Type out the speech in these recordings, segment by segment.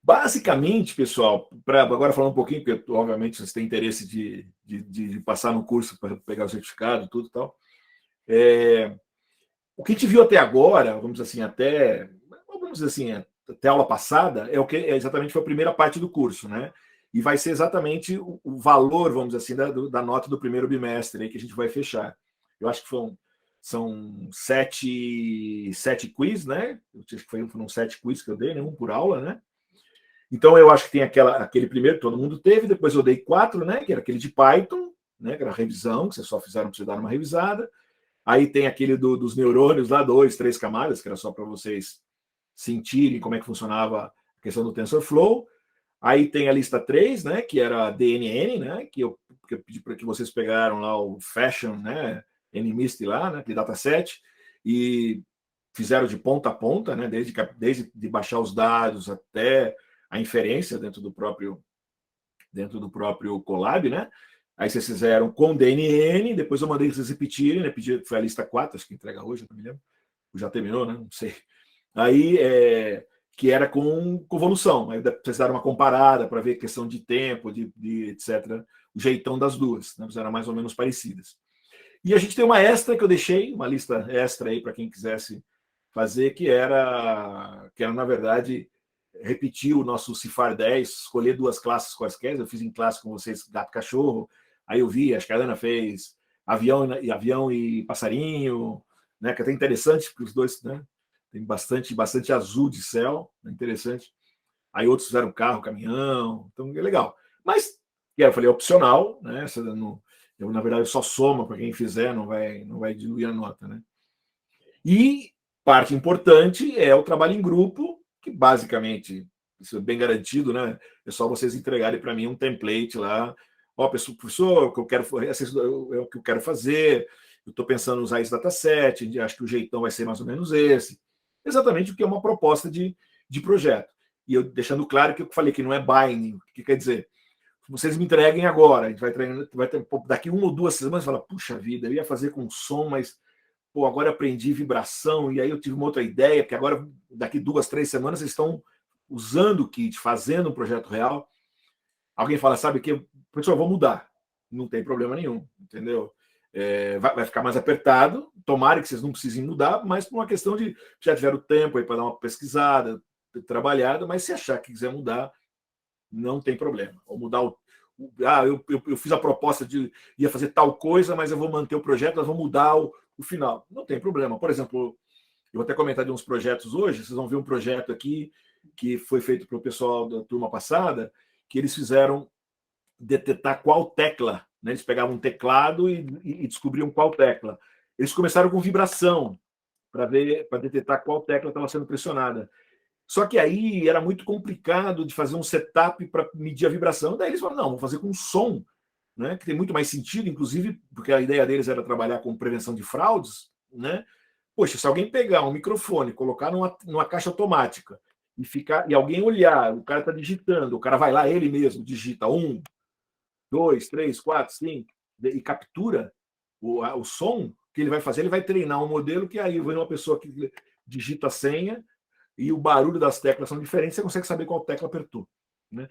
Basicamente, pessoal, para agora falar um pouquinho, porque obviamente vocês têm interesse de passar no curso para pegar o certificado, tudo e tal. O que a gente viu até agora, vamos dizer assim, até a aula passada, é o que exatamente foi a primeira parte do curso, né? E vai ser exatamente o valor, vamos dizer assim, da nota do primeiro bimestre aí que a gente vai fechar. Eu acho que são sete quiz, né? Acho que foram 7 quiz que eu dei, né? Um por aula, né? Então eu acho que tem aquele primeiro que todo mundo teve, depois eu dei 4, né? Que era aquele de Python, né? Que era a revisão, que vocês só fizeram para você dar uma revisada. Aí tem aquele dos neurônios lá, 2, 3 camadas, que era só para vocês sentirem como é que funcionava a questão do TensorFlow. Aí tem a lista 3, né, que era a DNN, né, que eu pedi para que vocês pegaram lá o Fashion, né, NMIST lá, né, de dataset, e fizeram de ponta a ponta, né, desde de baixar os dados até a inferência dentro do próprio Colab, né? Aí vocês fizeram com DNN, depois eu mandei vocês repetirem, né? Foi a lista 4, acho que entrega hoje, não me lembro. Já terminou, né? Não sei. Aí, que era com convolução. Aí vocês deram uma comparada para ver questão de tempo, de etc. O jeitão das duas, né? Eram mais ou menos parecidas. E a gente tem uma extra que eu deixei, uma lista extra aí para quem quisesse fazer, que era, na verdade, repetir o nosso Cifar 10, escolher 2 classes quaisquer. Eu fiz em classe com vocês gato e cachorro, aí eu vi, acho que a Ana fez avião e passarinho, né, que é até interessante, porque os dois, né, tem bastante azul de céu, é interessante. Aí outros fizeram carro, caminhão, então é legal. Mas, eu falei, é opcional, né? Eu, na verdade, só soma para quem fizer, não vai diluir a nota, né? E parte importante é o trabalho em grupo, que basicamente, isso é bem garantido, né? É só vocês entregarem para mim um template lá. Ó, professor, o que eu quero, é o que eu quero fazer, eu estou pensando em usar esse dataset, acho que o jeitão vai ser mais ou menos esse. Exatamente o que é uma proposta de projeto. E eu deixando claro que eu falei que não é binding, o que quer dizer? Vocês me entreguem agora, a gente vai ter daqui 1 ou 2 semanas, fala, puxa vida, eu ia fazer com som, mas pô, agora aprendi vibração, e aí eu tive uma outra ideia, que agora, daqui 2, 3 semanas, vocês estão usando o kit, fazendo um projeto real. Alguém fala, sabe que, pessoal, vou mudar. Não tem problema nenhum, entendeu? Vai ficar mais apertado, tomara que vocês não precisem mudar, mas por uma questão de já tiveram tempo aí para dar uma pesquisada, trabalhada, mas se achar que quiser mudar, não tem problema. Ou mudar eu fiz a proposta de ia fazer tal coisa, mas eu vou manter o projeto, nós vamos mudar o final. Não tem problema. Por exemplo, eu vou até comentar de uns projetos hoje, vocês vão ver um projeto aqui que foi feito para o pessoal da turma passada, que eles fizeram detectar qual tecla, né? Eles pegavam um teclado e descobriam qual tecla. Eles começaram com vibração para detectar qual tecla estava sendo pressionada. Só que aí era muito complicado de fazer um setup para medir a vibração. Daí eles falaram, não, vamos fazer com som, né, que tem muito mais sentido, inclusive, porque a ideia deles era trabalhar com prevenção de fraudes, né? Poxa, se alguém pegar um microfone, colocar numa caixa automática e alguém olhar, o cara está digitando, o cara vai lá, ele mesmo digita 1, 2, 3, 4, 5, e captura o som que ele vai fazer, ele vai treinar um modelo que aí vai uma pessoa que digita a senha e o barulho das teclas são diferentes, você consegue saber qual tecla apertou. Né?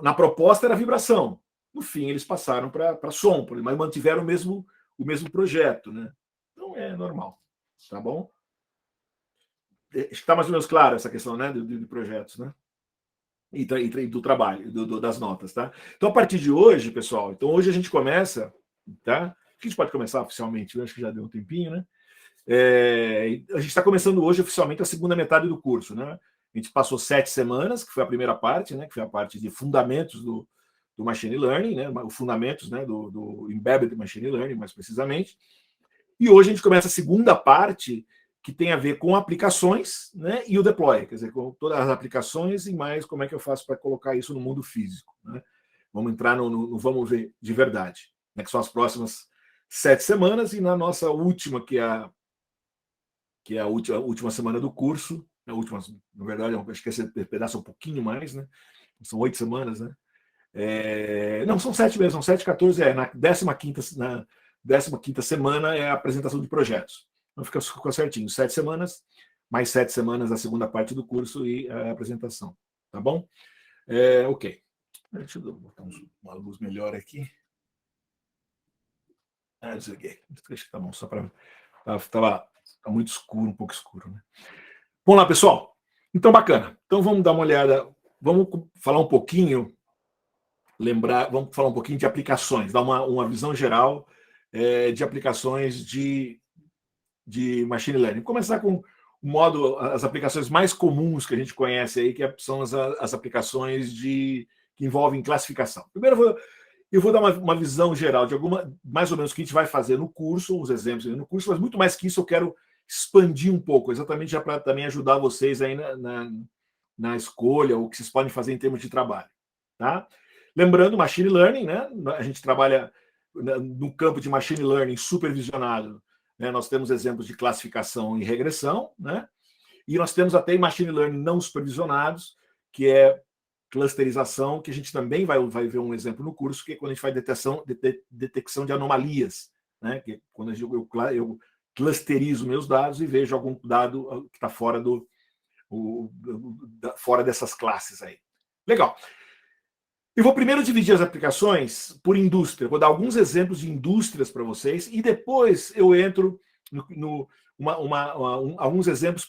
Na proposta era vibração. No fim, eles passaram para som, mas mantiveram o mesmo projeto. Né? Então é normal. Tá bom? Acho que está mais ou menos claro essa questão, né, de projetos, né? E do trabalho, das notas, tá? Então, a partir de hoje, pessoal, então hoje a gente começa, tá? A gente pode começar oficialmente, eu acho que já deu um tempinho, né? A gente está começando hoje oficialmente a segunda metade do curso, né? A gente passou 7 semanas, que foi a primeira parte, né? Que foi a parte de fundamentos do machine learning, né? Os fundamentos, né? Do embedded machine learning, mais precisamente. E hoje a gente começa a segunda parte, que tem a ver com aplicações, né? E o deploy, quer dizer, com todas as aplicações e mais como é que eu faço para colocar isso no mundo físico, né? Vamos entrar no vamos ver de verdade, né? Que são as próximas 7 semanas, e na nossa última, que é a última semana do curso, a última, na verdade, acho que esse pedaço é um pouquinho mais, né? São 8 semanas, né? Não, são 7 mesmo, são 7, 14, na 15ª semana é a apresentação de projetos. Então ficou certinho, 7 semanas, mais 7 semanas a segunda parte do curso e a apresentação. tá bom? Ok. Deixa eu botar uma luz melhor aqui. Desliguei. Deixa que tá bom, só para... Estava muito escuro, um pouco escuro, né? Vamos lá, pessoal. Então, bacana. Então, vamos dar uma olhada. Vamos falar um pouquinho, vamos falar um pouquinho de aplicações, dar uma visão geral de aplicações de machine learning. Vou começar com as aplicações mais comuns que a gente conhece aí, que são as aplicações que envolvem classificação. Primeiro, eu vou dar uma visão geral de mais ou menos o que a gente vai fazer no curso, uns exemplos no curso, mas muito mais que isso eu quero expandir um pouco, exatamente já para também ajudar vocês aí na escolha, o que vocês podem fazer em termos de trabalho. Tá? Lembrando, machine learning, né? A gente trabalha no campo de machine learning supervisionado, né? Nós temos exemplos de classificação e regressão, né? E nós temos até machine learning não supervisionados, que é clusterização, que a gente também vai ver um exemplo no curso, que é quando a gente faz detecção de anomalias, né? Que é quando eu clusterizo meus dados e vejo algum dado que está fora fora dessas classes aí. Legal. Eu vou primeiro dividir as aplicações por indústria. Vou dar alguns exemplos de indústrias para vocês e depois eu entro alguns exemplos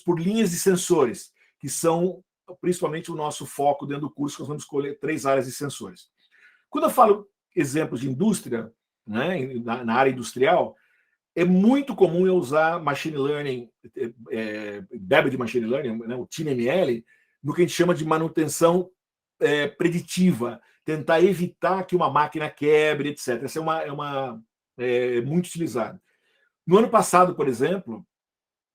por linhas de sensores, que são principalmente o nosso foco dentro do curso, que nós vamos escolher 3 áreas de sensores. Quando eu falo exemplos de indústria, né, na área industrial, é muito comum eu usar machine learning, de machine learning, né, o TinyML, no que a gente chama de manutenção preditiva, tentar evitar que uma máquina quebre, etc. Essa é muito utilizada. No ano passado, por exemplo,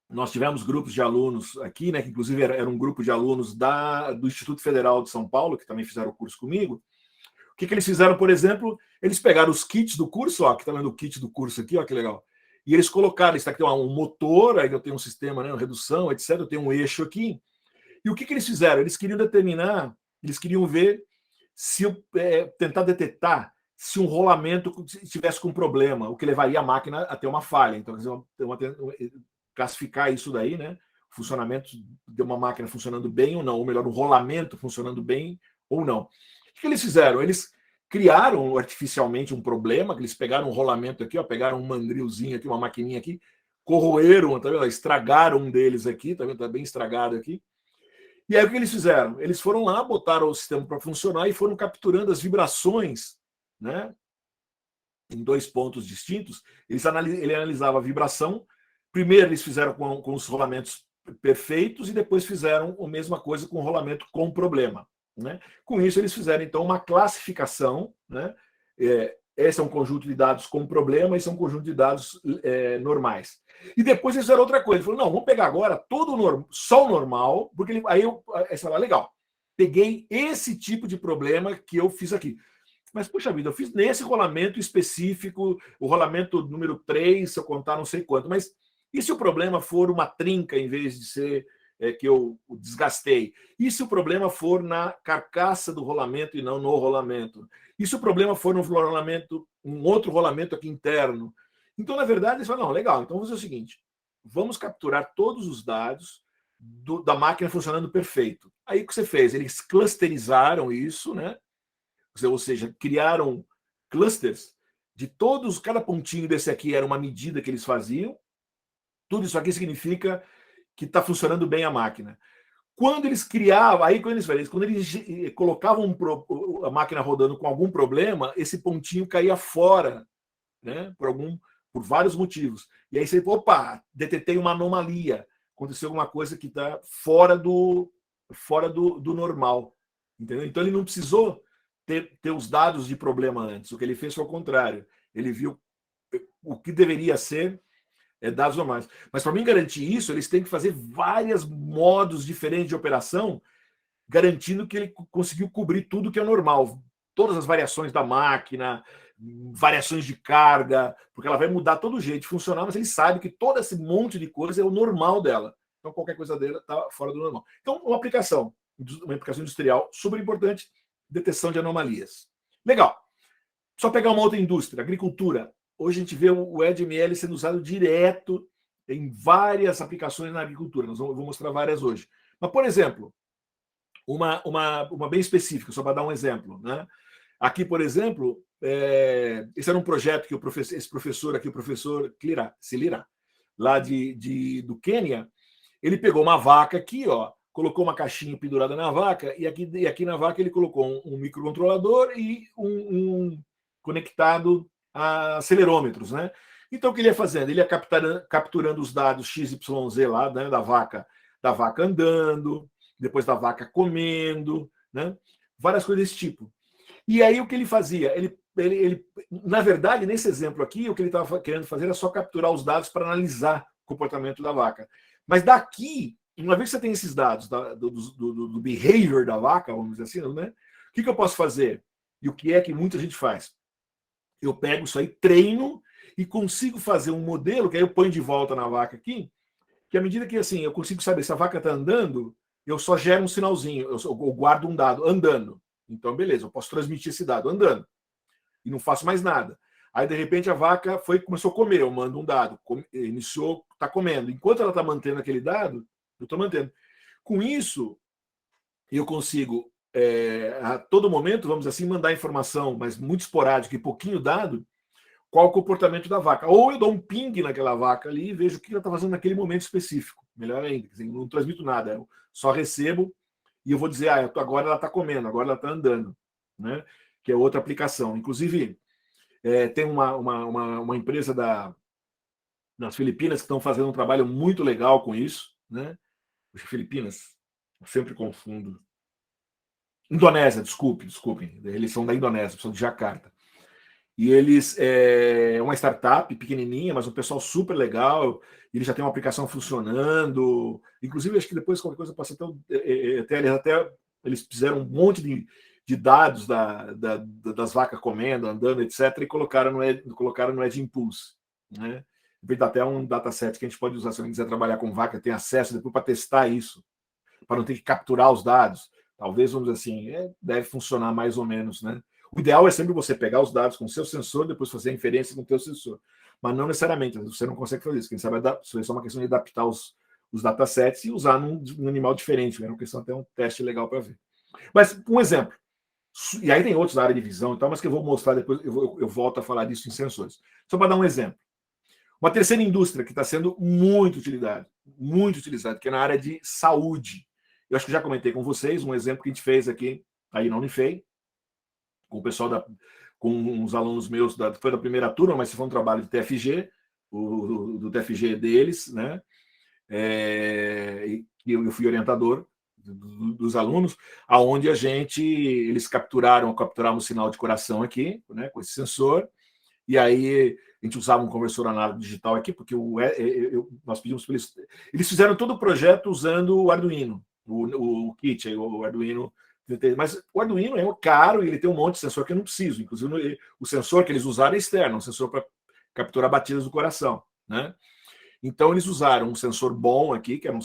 nós tivemos grupos de alunos aqui, né, que inclusive era um grupo de alunos do Instituto Federal de São Paulo, que também fizeram o curso comigo. O que eles fizeram, por exemplo? Eles pegaram os kits do curso, ó, que está vendo o kit do curso aqui, ó, que legal. E eles colocaram, isso aqui tem um motor, aí eu tenho um sistema, né, uma redução, etc. Eu tenho um eixo aqui. E o que eles fizeram? Eles queriam determinar, eles queriam ver se tentar detectar se um rolamento estivesse com problema, o que levaria a máquina a ter uma falha. Então, classificar isso daí, né? O funcionamento de uma máquina funcionando bem ou não, ou melhor, um rolamento funcionando bem ou não. O que eles fizeram? Eles criaram artificialmente um problema, que eles pegaram um rolamento aqui, ó, pegaram um mandrilzinho aqui, uma maquininha aqui, corroeram, tá vendo? Estragaram um deles aqui, tá vendo? Tá bem estragado aqui. E aí o que eles fizeram? Eles foram lá, botaram o sistema para funcionar e foram capturando as vibrações, né? Em 2 pontos distintos. Ele analisava a vibração. Primeiro eles fizeram com os rolamentos perfeitos e depois fizeram a mesma coisa com o rolamento com problema, né? Com isso eles fizeram então uma classificação, né? Esse é um conjunto de dados com problema, esse é um conjunto de dados normais. E depois eles fizeram outra coisa. Ele falou, não, vamos pegar agora só o normal, porque aí você fala, legal, peguei esse tipo de problema que eu fiz aqui. Mas, puxa vida, eu fiz nesse rolamento específico, o rolamento número 3, se eu contar não sei quanto, mas e se o problema for uma trinca em vez de ser que eu desgastei? E se o problema for na carcaça do rolamento e não no rolamento? E se o problema for no rolamento, um outro rolamento aqui interno? Então, na verdade, eles falam, não, legal, então vamos fazer o seguinte, vamos capturar todos os dados da máquina funcionando perfeito. Aí o que você fez? Eles clusterizaram isso, né? Ou seja, criaram clusters de todos, cada pontinho desse aqui era uma medida que eles faziam. Tudo isso aqui significa que está funcionando bem a máquina. Quando eles criavam, aí quando eles colocavam a máquina rodando com algum problema, esse pontinho caía fora, né? Por vários motivos. E aí você, opa, detetei uma anomalia, aconteceu alguma coisa que está fora do normal, entendeu? Então ele não precisou ter os dados de problema antes. O que ele fez foi o contrário. Ele viu o que deveria ser dados normais. Mas para mim garantir isso, eles têm que fazer vários modos diferentes de operação, garantindo que ele conseguiu cobrir tudo que é normal. Todas as variações da máquina, variações de carga, porque ela vai mudar todo o jeito de funcionar, mas ele sabe que todo esse monte de coisa é o normal dela. Então qualquer coisa dela está fora do normal. Então uma aplicação industrial super importante, detecção de anomalias. Legal. Só pegar uma outra indústria, agricultura. Hoje a gente vê o EdML sendo usado direto em várias aplicações na agricultura. Eu vou mostrar várias hoje. Mas, por exemplo, uma bem específica, só para dar um exemplo, né? Aqui, por exemplo, esse era um projeto que esse professor aqui, o professor Silira, lá do Quênia, ele pegou uma vaca aqui, ó, colocou uma caixinha pendurada na vaca, e aqui na vaca ele colocou um microcontrolador e um conectado a acelerômetros, né? Então, o que ele ia fazendo? Ele ia capturando os dados XYZ lá, né, da vaca andando, depois da vaca comendo, né? Várias coisas desse tipo. E aí o que ele fazia? Ele, na verdade, nesse exemplo aqui, o que ele estava querendo fazer era só capturar os dados para analisar o comportamento da vaca. Mas daqui, uma vez que você tem esses dados do behavior da vaca, vamos dizer assim, né? O que eu posso fazer? E o que é que muita gente faz? Eu pego isso aí, treino e consigo fazer um modelo, que aí eu ponho de volta na vaca aqui, que à medida que assim eu consigo saber se a vaca está andando, eu só gero um sinalzinho, eu guardo um dado andando. Então, beleza, eu posso transmitir esse dado andando e não faço mais nada. Aí, de repente, a vaca começou a comer, eu mando um dado, iniciou, está comendo. Enquanto ela está mantendo aquele dado, eu estou mantendo. Com isso, eu consigo, a todo momento, vamos assim, mandar informação, mas muito esporádica e pouquinho dado, qual o comportamento da vaca. Ou eu dou um ping naquela vaca ali e vejo o que ela está fazendo naquele momento específico. Melhor ainda, não transmito nada, eu só recebo e eu vou dizer, agora ela está comendo, agora ela está andando, né? Que é outra aplicação. Inclusive, tem uma empresa das Filipinas que estão fazendo um trabalho muito legal com isso, né? Filipinas, eu sempre confundo. Indonésia, desculpem, eles são da Indonésia, são de Jacarta. E eles é uma startup pequenininha, mas um pessoal super legal. Ele já tem uma aplicação funcionando. Inclusive, acho que depois qualquer coisa passa até eles fizeram um monte de dados das vacas comendo, andando, etc., e colocaram no Edge Impulse, né? Depois dá até um dataset que a gente pode usar se alguém quiser trabalhar com vaca, tem acesso depois para testar isso, para não ter que capturar os dados. Talvez, vamos dizer assim, deve funcionar mais ou menos, né? O ideal é sempre você pegar os dados com o seu sensor, depois fazer a inferência com o seu sensor. Mas não necessariamente, você não consegue fazer isso. Quem sabe é só uma questão de adaptar os datasets e usar num animal diferente. É uma questão até um teste legal para ver. Mas, um exemplo. E aí tem outros da área de visão e tal, mas que eu vou mostrar depois, eu volto a falar disso em sensores. Só para dar um exemplo. Uma terceira indústria que está sendo muito utilizada, que é na área de saúde. Eu acho que já comentei com vocês um exemplo que a gente fez aqui, aí na Unifei, com o pessoal com uns alunos meus, foi da primeira turma, mas foi um trabalho de TFG, do TFG deles, né? E eu fui orientador dos alunos, aonde eles capturaram o sinal de coração aqui, né, com esse sensor, e aí a gente usava um conversor análogo digital aqui, porque nós pedimos para eles fizeram todo o projeto usando o Arduino, o kit, o Arduino. Mas o Arduino é caro e ele tem um monte de sensor que eu não preciso. Inclusive, o sensor que eles usaram é externo, um sensor para capturar batidas do coração, né? Então, eles usaram um sensor bom aqui, que era um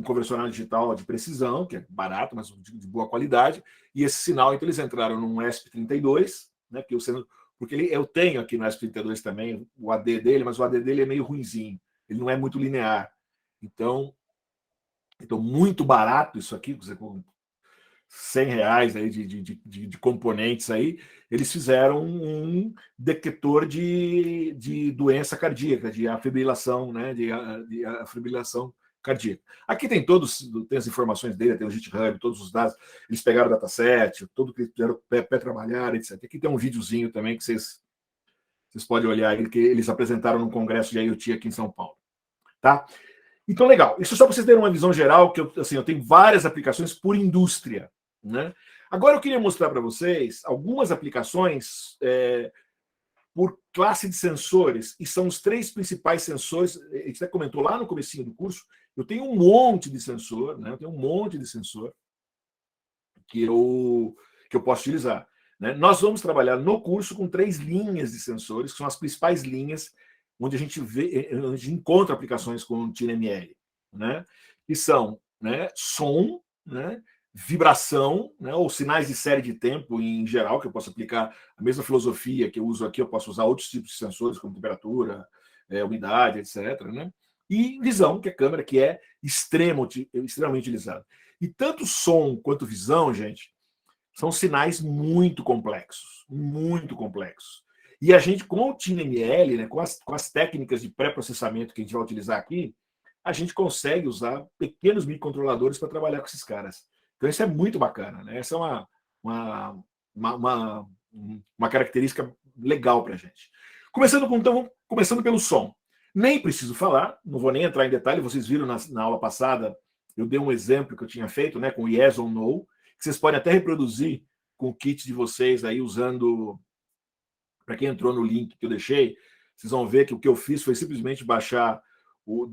convencional digital de precisão, que é barato, mas de boa qualidade, e esse sinal, então, eles entraram num ESP32, né? Porque eu tenho aqui no ESP32 também o AD dele, mas o AD dele é meio ruinzinho, ele não é muito linear. Então, muito barato isso aqui, com R$100 aí de componentes aí, eles fizeram um detector de doença cardíaca, de afibrilação, né, de afibrilação cardíaca. Aqui tem as informações dele, tem o GitHub, todos os dados, eles pegaram o dataset, tudo que eles fizeram trabalhar, etc. Aqui tem um videozinho também que vocês podem olhar, que eles apresentaram no congresso de IoT aqui em São Paulo. Tá? Então, legal. Isso só para vocês terem uma visão geral, que eu tenho várias aplicações por indústria, né? Agora eu queria mostrar para vocês algumas aplicações por classe de sensores, e são os 3 principais sensores. A gente até comentou lá no comecinho do curso, eu tenho um monte de sensor, né? Eu tenho um monte de sensor que eu posso utilizar, né? Nós vamos trabalhar no curso com 3 linhas de sensores, que são as principais linhas onde a gente encontra aplicações com TiNML, né? Que são, né, som, né, vibração, né, ou sinais de série de tempo em geral, que eu posso aplicar a mesma filosofia que eu uso aqui, eu posso usar outros tipos de sensores, como temperatura, umidade, etc., né? E visão, que é câmera, que é extremamente utilizada. E tanto som quanto visão, gente, são sinais muito complexos, muito complexos. E a gente, com o TinyML, né, com as técnicas de pré-processamento que a gente vai utilizar aqui, a gente consegue usar pequenos microcontroladores para trabalhar com esses caras. Então, isso é muito bacana, né? Essa é uma, uma, uma característica legal para a gente. Começando pelo som. Nem preciso falar, não vou nem entrar em detalhe, vocês viram na aula passada, eu dei um exemplo que eu tinha feito, né, com yes ou no, que vocês podem até reproduzir com o kit de vocês aí, usando, para quem entrou no link que eu deixei, vocês vão ver que o que eu fiz foi simplesmente baixar o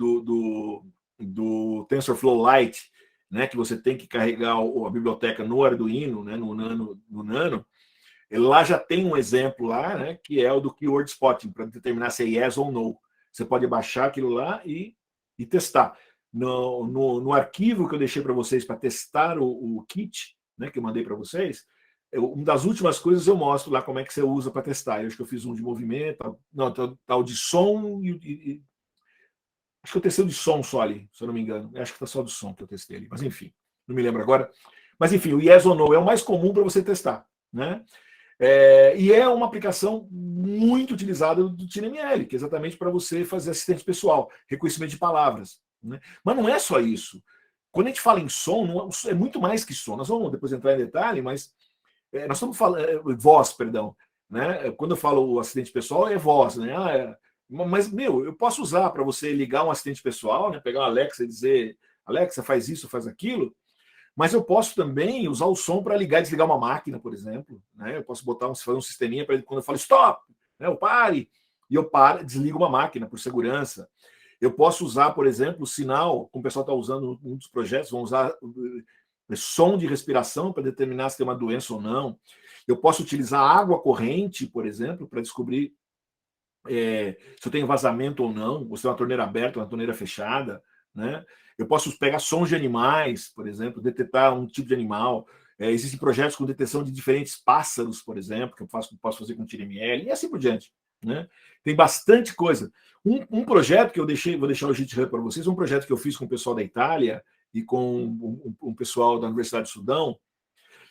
do TensorFlow Lite, né, que você tem que carregar a biblioteca no Arduino, né, no Nano. Lá já tem um exemplo lá, né, que é o do Keyword Spotting, para determinar se é yes ou no. Você pode baixar aquilo lá e testar. No arquivo que eu deixei para vocês para testar o kit, né, que eu mandei para vocês, uma das últimas coisas eu mostro lá como é que você usa para testar. Eu acho que eu fiz um de movimento, não, tal de som acho que eu testei o de som só ali, se eu não me engano. Eu acho que está só do som que eu testei ali, mas enfim, não me lembro agora. Mas enfim, o yes ou no é o mais comum para você testar, né? E é uma aplicação muito utilizada do TinyML, que é exatamente para você fazer assistente pessoal, reconhecimento de palavras, né? Mas não é só isso. Quando a gente fala em som, é muito mais que som. Nós vamos depois entrar em detalhe, mas nós estamos falando voz, perdão, né? Quando eu falo o assistente pessoal é voz, né? Mas eu posso usar para você ligar um assistente pessoal, né? Pegar uma Alexa e dizer, Alexa, faz isso, faz aquilo. Mas eu posso também usar o som para ligar e desligar uma máquina, por exemplo, né? Eu posso fazer um sisteminha para quando eu falo stop, né? Eu pare e eu desligo uma máquina por segurança. Eu posso usar, por exemplo, o sinal, como o pessoal está usando um dos projetos, vão usar som de respiração para determinar se tem uma doença ou não. Eu posso utilizar água corrente, por exemplo, para descobrir se eu tenho vazamento ou não, ou se é uma torneira aberta ou uma torneira fechada, né? Eu posso pegar sons de animais, por exemplo, detectar um tipo de animal. Existem projetos com detecção de diferentes pássaros, por exemplo, que eu posso fazer com TinyML, e assim por diante, né? Tem bastante coisa. Um projeto que vou deixar o GitHub para vocês, um projeto que eu fiz com o pessoal da Itália e com um pessoal da Universidade do Sudão,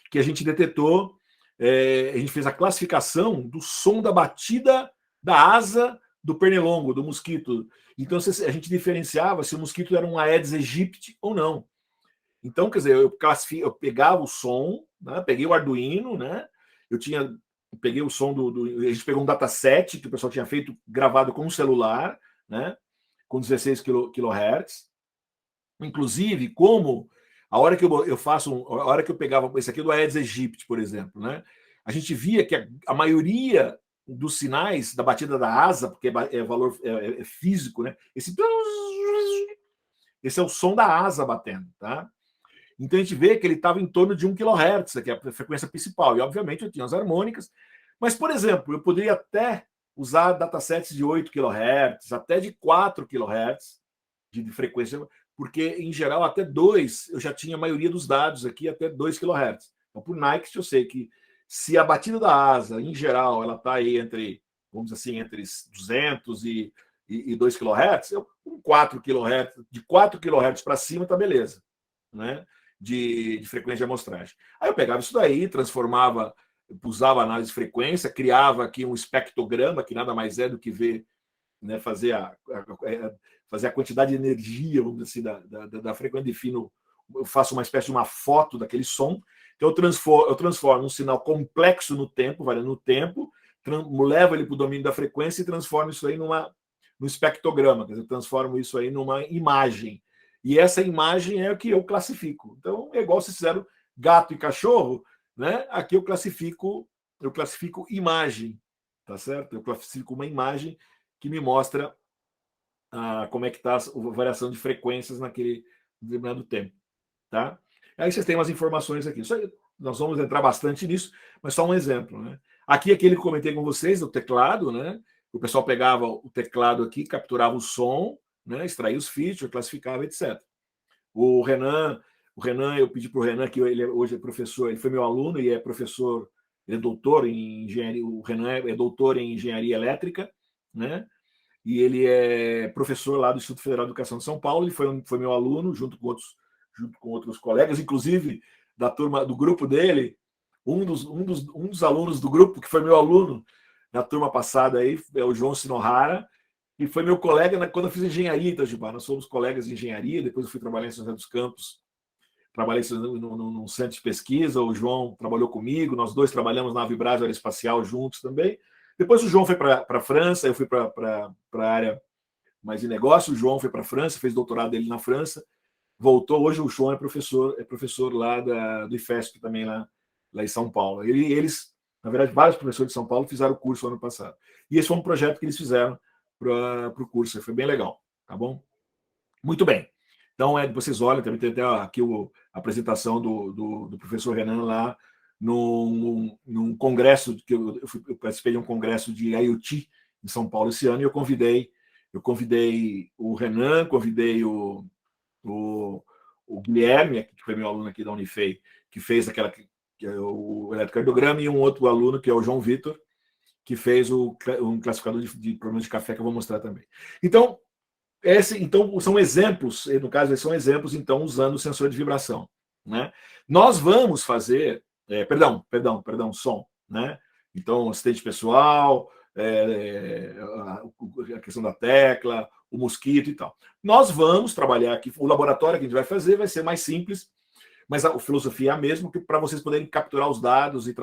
que a gente detetou, a gente fez a classificação do som da batida da asa do pernilongo, do mosquito. Então, a gente diferenciava se o mosquito era um Aedes aegypti ou não. Então, quer dizer, eu pegava o som, né, peguei o Arduino, né, peguei o som a gente pegou um dataset que o pessoal tinha feito, gravado com um celular, né, com 16 kHz. Inclusive, como a hora que a hora que eu pegava esse aqui do Aedes aegypti, por exemplo, né, a gente via que a maioria dos sinais da batida da asa, porque é valor físico, né, esse é o som da asa batendo, tá? Então a gente vê que ele estava em torno de 1 kHz, que é a frequência principal, e obviamente eu tinha as harmônicas, mas, por exemplo, eu poderia até usar datasets de 8 kHz, até de 4 kHz de frequência, porque, em geral, até 2, eu já tinha a maioria dos dados aqui, até 2 kHz. Então, por Nike, eu sei que se a batida da asa, em geral, ela está aí entre, vamos dizer assim, entre 200 e 2 kHz, com 4 kHz, de 4 kHz para cima, está beleza, né? De frequência de amostragem. Aí eu pegava isso daí, transformava, usava análise de frequência, criava aqui um espectrograma, que nada mais é do que ver, né, fazer a quantidade de energia, vamos dizer assim, da frequência, defino, eu faço uma espécie de uma foto daquele som, então eu transformo um sinal complexo no tempo, variando no tempo, levo ele para o domínio da frequência e transformo isso aí num espectrograma, quer dizer, eu transformo isso aí numa imagem. E essa imagem é o que eu classifico. Então, é igual vocês fizeram gato e cachorro, né? Aqui eu classifico imagem, tá certo? Eu classifico uma imagem que me mostra como é que está a variação de frequências naquele determinado tempo, tá? Aí vocês têm umas informações aqui. Aí, nós vamos entrar bastante nisso, mas só um exemplo, né? Aqui aquele que comentei com vocês, o teclado, né? O pessoal pegava o teclado aqui, capturava o som, né? Extraía os features, classificava, etc. O Renan, eu pedi para o Renan, que ele hoje é professor, ele foi meu aluno e é professor, ele é doutor em engenharia, o Renan é doutor em engenharia elétrica, né? E ele é professor lá do Instituto Federal de Educação de São Paulo, ele foi meu aluno, junto com outros junto com outros colegas, inclusive da turma, do grupo dele, um dos alunos do grupo, que foi meu aluno na turma passada aí, é o João Sinohara, que foi meu colega quando eu fiz engenharia em Itajubá. Nós somos colegas de engenharia, depois eu fui trabalhar em São José dos Campos, trabalhei num centro de pesquisa, o João trabalhou comigo, nós dois trabalhamos na Avibraz Aeroespacial juntos também. Depois o João foi para a França, eu fui para a área mais de negócio, o João foi para a França, fez doutorado dele na França, voltou, hoje o João é professor lá do IFESP também, lá em São Paulo. Eles, na verdade, vários professores de São Paulo fizeram o curso ano passado. E esse foi um projeto que eles fizeram para o curso, foi bem legal, tá bom? Muito bem. Então, vocês olham, também tem até aqui a apresentação do professor Renan lá num congresso, que eu participei de um congresso de IoT em São Paulo esse ano, e eu convidei o Renan, convidei o Guilherme, que foi meu aluno aqui da Unifei, que fez o eletrocardiograma, e um outro aluno, que é o João Vitor, que fez um classificador de problemas de café, que eu vou mostrar também. Então, são exemplos, no caso, são exemplos, então, usando o sensor de vibração. Né? Nós vamos fazer, som, né? Então, assistente pessoal, a questão da tecla, o mosquito e tal. Nós vamos trabalhar aqui, o laboratório que a gente vai fazer vai ser mais simples, mas a filosofia é a mesma, que para vocês poderem capturar os dados, e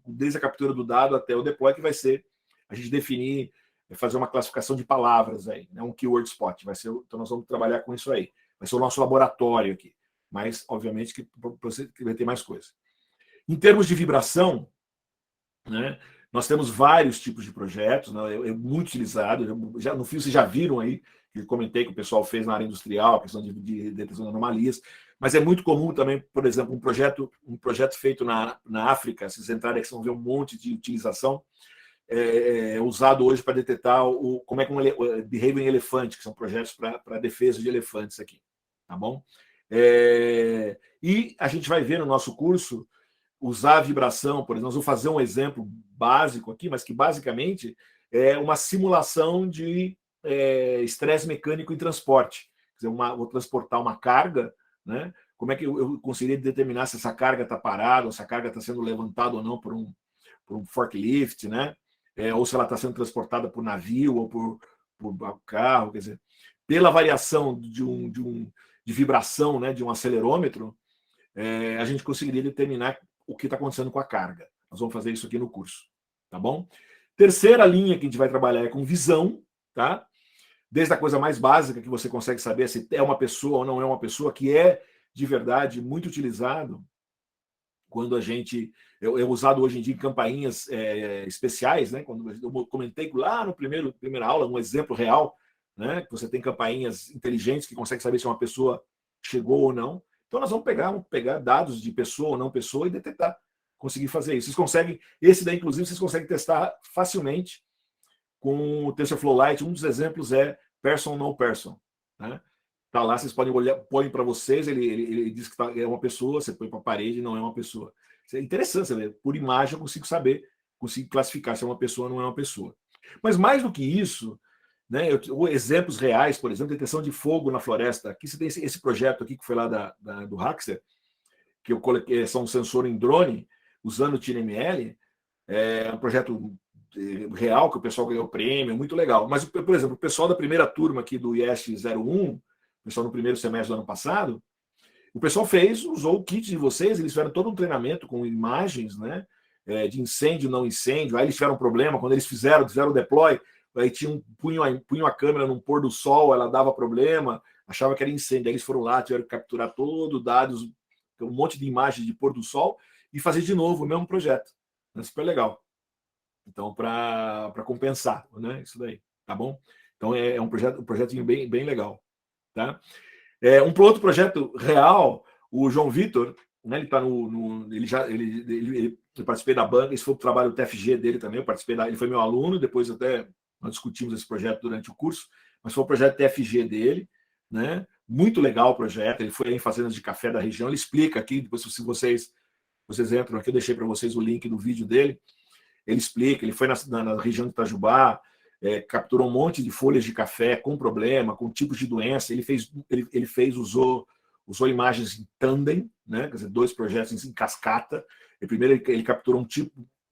desde a captura do dado até o deploy, que vai ser a gente definir, fazer uma classificação de palavras aí, né? Um keyword spot. Então nós vamos trabalhar com isso aí. Vai ser o nosso laboratório aqui. Mas, obviamente, que vai ter mais coisa. Em termos de vibração, né, nós temos vários tipos de projetos, né, é muito utilizado. No fio vocês já viram aí, que eu comentei que o pessoal fez na área industrial, a questão de detecção de anomalias, mas é muito comum também, por exemplo, um projeto feito na África, vocês entrarem aqui, vocês vão ver um monte de utilização, usado hoje para detectar como é que behavior em elefante, que são projetos para defesa de elefantes aqui, tá bom? E a gente vai ver no nosso curso usar a vibração, por exemplo, nós vamos fazer um exemplo básico aqui, mas que basicamente é uma simulação de estresse mecânico em transporte. Quer dizer, vou transportar uma carga, né? Como é que eu conseguiria determinar se essa carga está parada, ou se a carga está sendo levantada ou não por um forklift, né? Ou se ela está sendo transportada por navio ou por carro, quer dizer, pela variação de vibração, né, de um acelerômetro, a gente conseguiria determinar o que está acontecendo com a carga. Nós vamos fazer isso aqui no curso, tá bom? Terceira linha que a gente vai trabalhar é com visão, tá? Desde a coisa mais básica, que você consegue saber se é uma pessoa ou não é uma pessoa, que é, de verdade, muito utilizado quando a gente... É usado hoje em dia em campainhas especiais, né? Quando eu comentei lá no primeira aula, um exemplo real, né? Que você tem campainhas inteligentes que conseguem saber se uma pessoa chegou ou não. Então, nós vamos pegar dados de pessoa ou não pessoa e detectar, conseguir fazer isso. Vocês conseguem, esse daí, inclusive, vocês conseguem testar facilmente com o TensorFlow Lite. Um dos exemplos é person, no person. Né? Tá lá, vocês podem olhar, põe para vocês, ele diz que é uma pessoa, você põe para a parede, não é uma pessoa. Isso é interessante, você vê. Por imagem eu consigo saber, consigo classificar se é uma pessoa ou não é uma pessoa. Mas mais do que isso, né, exemplos reais, por exemplo, detecção de fogo na floresta. Aqui você tem esse projeto aqui que foi lá do Haxter, que eu coloquei, são um sensor em drone, usando o TinyML, um projeto real, que o pessoal ganhou prêmio, muito legal. Mas, por exemplo, o pessoal da primeira turma aqui do IEST 01, o pessoal no primeiro semestre do ano passado, o pessoal usou o kit de vocês, eles fizeram todo um treinamento com imagens, né, de incêndio, não incêndio. Aí eles tiveram um problema, quando eles fizeram o deploy, aí punham a câmera num pôr do sol, ela dava problema, achava que era incêndio. Aí eles foram lá, tiveram que capturar todo dados, um monte de imagens de pôr do sol, e fazer de novo o mesmo projeto. É super legal. Então, para compensar, né, isso daí, tá bom? Então, é um projetinho bem, bem legal. Tá? Um outro projeto real, o João Vitor, né, ele está ele participei da banca, esse foi o trabalho do TFG dele também, ele foi meu aluno, depois até nós discutimos esse projeto durante o curso, mas foi o projeto TFG dele, né? Muito legal o projeto, ele foi em fazendas de café da região, ele explica aqui, depois se vocês entram aqui, eu deixei para vocês o link do vídeo dele, ele explica, ele foi na região de Itajubá, capturou um monte de folhas de café com problema, com tipos de doença, usou usou imagens em tandem, né? Quer dizer, 2 projetos em cascata. E primeiro ele capturou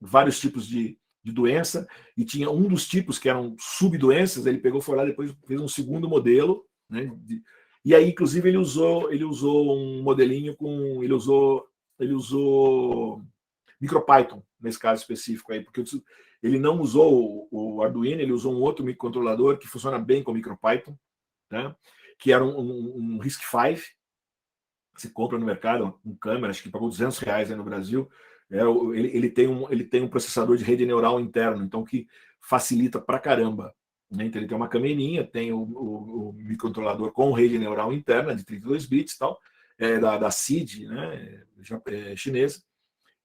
vários tipos de doença, e tinha um dos tipos que eram subdoenças, ele pegou, foi lá, depois fez um segundo modelo, né? E aí, inclusive, ele usou um modelinho com. Ele usou MicroPython, nesse caso específico aí, porque ele não usou o Arduino, ele usou um outro microcontrolador que funciona bem com MicroPython, né? Que era um RISC-V, que você compra no mercado, um câmera, acho que pagou R$200 aí no Brasil. Ele tem um processador de rede neural interno, então que facilita pra caramba. Né? Então ele tem uma câmerinha, tem o microcontrolador com rede neural interna de 32 bits e tal, da CID, né? Chinesa,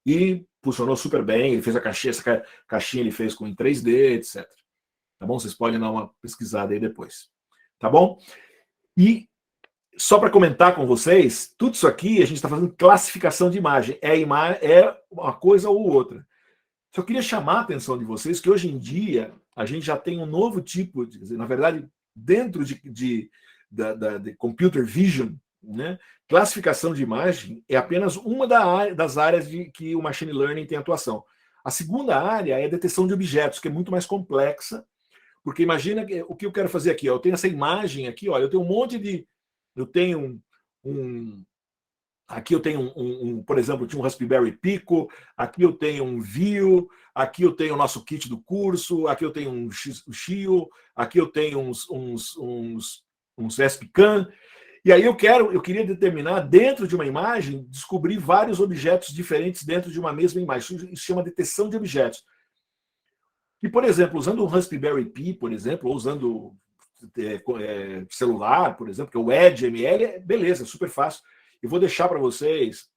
e funcionou super bem. Ele fez essa caixinha ele fez em 3D, etc. Tá bom? Vocês podem dar uma pesquisada aí depois. Tá bom? E só para comentar com vocês, tudo isso aqui a gente está fazendo classificação de imagem. É uma coisa ou outra. Só queria chamar a atenção de vocês que hoje em dia a gente já tem um novo tipo, na verdade, dentro de computer vision, né? Classificação de imagem é apenas uma das áreas que o machine learning tem atuação. A segunda área é a detecção de objetos, que é muito mais complexa, porque imagina o que eu quero fazer aqui. Eu tenho essa imagem aqui, olha, eu tenho um monte de. Eu tenho aqui eu tenho por exemplo, tinha um Raspberry Pico, aqui eu tenho um Vue, aqui eu tenho o nosso kit do curso, aqui eu tenho um Xio, aqui eu tenho uns SPCAM, e aí eu queria determinar, dentro de uma imagem, descobrir vários objetos diferentes dentro de uma mesma imagem. Isso chama detecção de objetos. E, por exemplo, usando o Raspberry Pi, por exemplo, ou usando celular, por exemplo, que é o Edge ML, beleza, super fácil. Eu vou deixar para vocês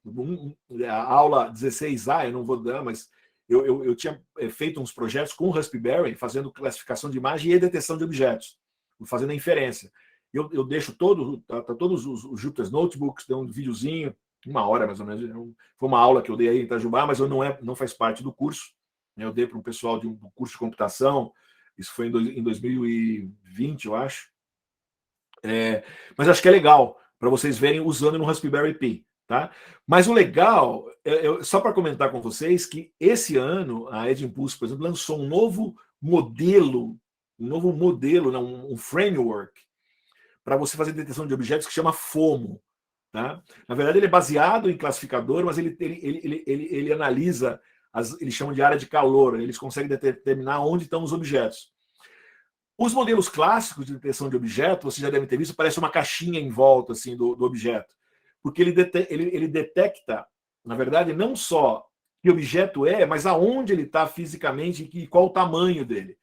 a aula 16A, eu não vou dar, mas eu tinha feito uns projetos com o Raspberry, fazendo classificação de imagem e detecção de objetos, fazendo a inferência. Eu deixo todos os Jupyter Notebooks, tem um videozinho, 1 hora mais ou menos. Foi uma aula que eu dei aí em Itajubá, mas não faz parte do curso. Eu dei para um pessoal do curso de computação, isso foi em 2020, eu acho. Mas acho que é legal para vocês verem usando no Raspberry Pi. Tá? Mas o legal, só para comentar com vocês, que esse ano a Edge Impulse, por exemplo, lançou um novo modelo, não, um framework para você fazer detecção de objetos que chama FOMO. Tá? Na verdade, ele é baseado em classificador, mas ele analisa, eles chamam de área de calor, eles conseguem determinar onde estão os objetos. Os modelos clássicos de detecção de objeto, vocês já devem ter visto, parece uma caixinha em volta assim, do objeto. Porque ele detecta, na verdade, não só que objeto é, mas aonde ele está fisicamente e qual o tamanho dele.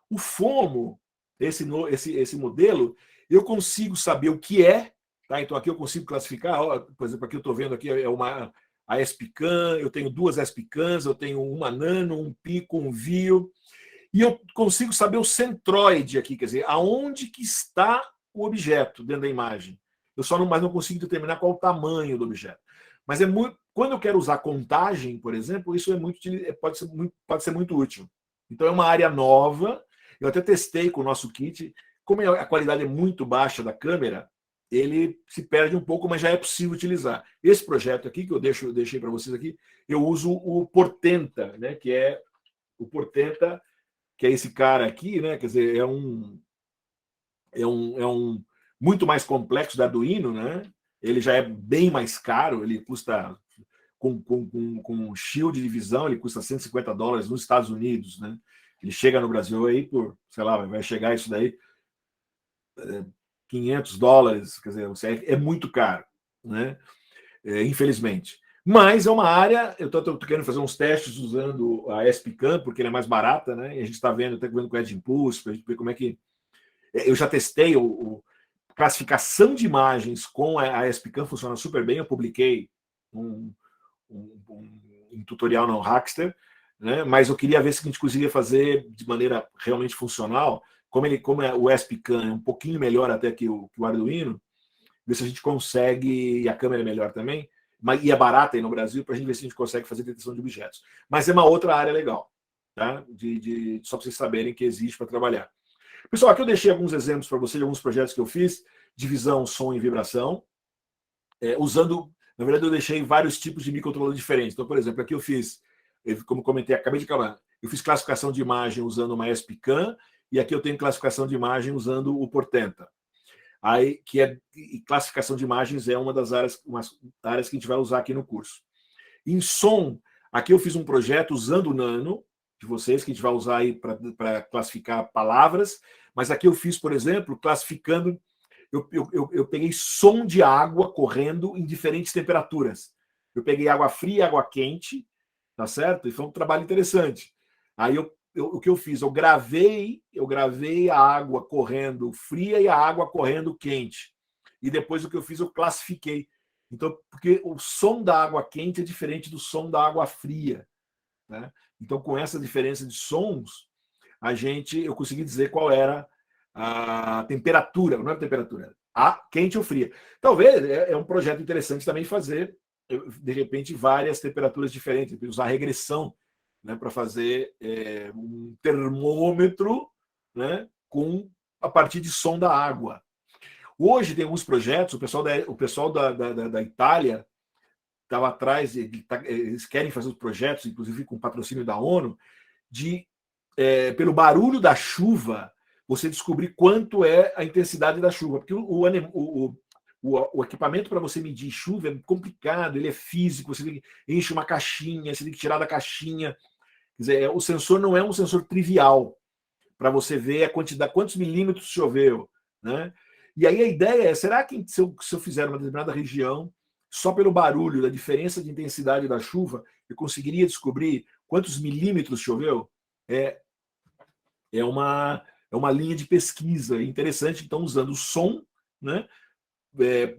O FOMO, esse modelo, eu consigo saber o que é, tá? Então aqui eu consigo classificar, ó, por exemplo, aqui eu estou vendo aqui a SPCAM, eu tenho 2 SPCAMs, eu tenho uma Nano, um Pico, um Vue, e eu consigo saber o centroide aqui, quer dizer, aonde que está o objeto dentro da imagem. Eu só não consigo determinar qual o tamanho do objeto. Mas quando eu quero usar contagem, por exemplo, isso pode ser muito útil. Então é uma área nova. Eu até testei com o nosso kit. Como a qualidade é muito baixa da câmera, ele se perde um pouco, mas já é possível utilizar. Esse projeto aqui, que eu deixei para vocês aqui, eu uso o Portenta, né, que é o Portenta, que é esse cara aqui, né? Quer dizer, é um muito mais complexo do Arduino, né? Ele já é bem mais caro, ele custa com shield de visão, ele custa $150 nos Estados Unidos, né? Ele chega no Brasil aí por, sei lá, vai chegar isso daí $500, quer dizer, é muito caro, né? Infelizmente. Mas é uma área, eu estou querendo fazer uns testes usando a SPCAM, porque ela é mais barata, né? E a gente está vendo com o Edge Impulse, para a gente ver como é que. Eu já testei classificação de imagens com a SPCAM, funciona super bem. Eu publiquei um tutorial no Hackster, né? Mas eu queria ver se a gente conseguia fazer de maneira realmente funcional, como o SPCAM é um pouquinho melhor até que o Arduino, ver se a gente consegue, e a câmera é melhor também, e é barata aí no Brasil, para a gente ver se a gente consegue fazer detecção de objetos. Mas é uma outra área legal, tá? Só para vocês saberem que existe para trabalhar. Pessoal, aqui eu deixei alguns exemplos para vocês de alguns projetos que eu fiz de visão, som e vibração. usando... Na verdade, eu deixei vários tipos de microcontrolador diferentes. Então, por exemplo, aqui eu fiz, como comentei, acabei de acabar, eu fiz classificação de imagem usando uma ESP-CAM, e aqui eu tenho classificação de imagem usando o Portenta. Aí, e classificação de imagens é uma das áreas que a gente vai usar aqui no curso. Em som, aqui eu fiz um projeto usando o Nano, de vocês, que a gente vai usar aí para classificar palavras, mas aqui eu fiz, por exemplo, classificando... Eu peguei som de água correndo em diferentes temperaturas. Eu peguei água fria e água quente, tá certo? E foi um trabalho interessante. Aí o que eu fiz? Eu gravei a água correndo fria e a água correndo quente. E depois o que eu fiz? Eu classifiquei. Então, porque o som da água quente é diferente do som da água fria, né? Então, com essa diferença de sons, eu consegui dizer qual era a temperatura, não é a temperatura, a quente ou fria. Talvez é um projeto interessante também fazer, de repente, várias temperaturas diferentes, usar regressão, né, para fazer um termômetro, né, a partir de som da água. Hoje tem alguns projetos, o pessoal da Itália estava atrás, eles querem fazer os projetos, inclusive com patrocínio da ONU, pelo barulho da chuva, você descobrir quanto é a intensidade da chuva. Porque o equipamento para você medir chuva é complicado, ele é físico, você enche uma caixinha, você tem que tirar da caixinha. Quer dizer, o sensor não é um sensor trivial para você ver a quantidade, quantos milímetros choveu, né? E aí a ideia é, será que se eu fizer uma determinada região, só pelo barulho, da diferença de intensidade da chuva, eu conseguiria descobrir quantos milímetros choveu? É uma linha de pesquisa interessante, então, usando o som, né? Quer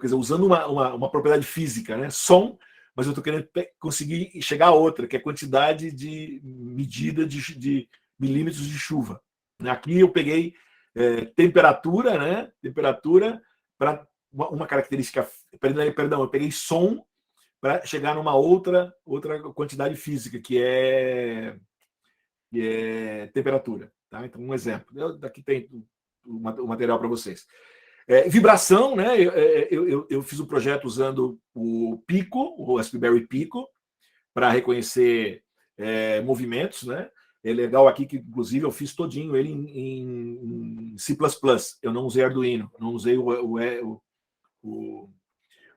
dizer, usando uma propriedade física, né? Som, mas eu estou querendo conseguir chegar a outra, que é a quantidade de medida de milímetros de chuva. Aqui eu peguei temperatura, né? Temperatura para uma característica. Perdão, eu peguei som para chegar numa outra quantidade física, que é temperatura. Tá? Então, um exemplo. Aqui tem o material para vocês. Vibração, né? Eu fiz um projeto usando o Pico, o Raspberry Pico, para reconhecer movimentos, né? É legal aqui que, inclusive, eu fiz todinho ele em C++. Eu não usei Arduino, não usei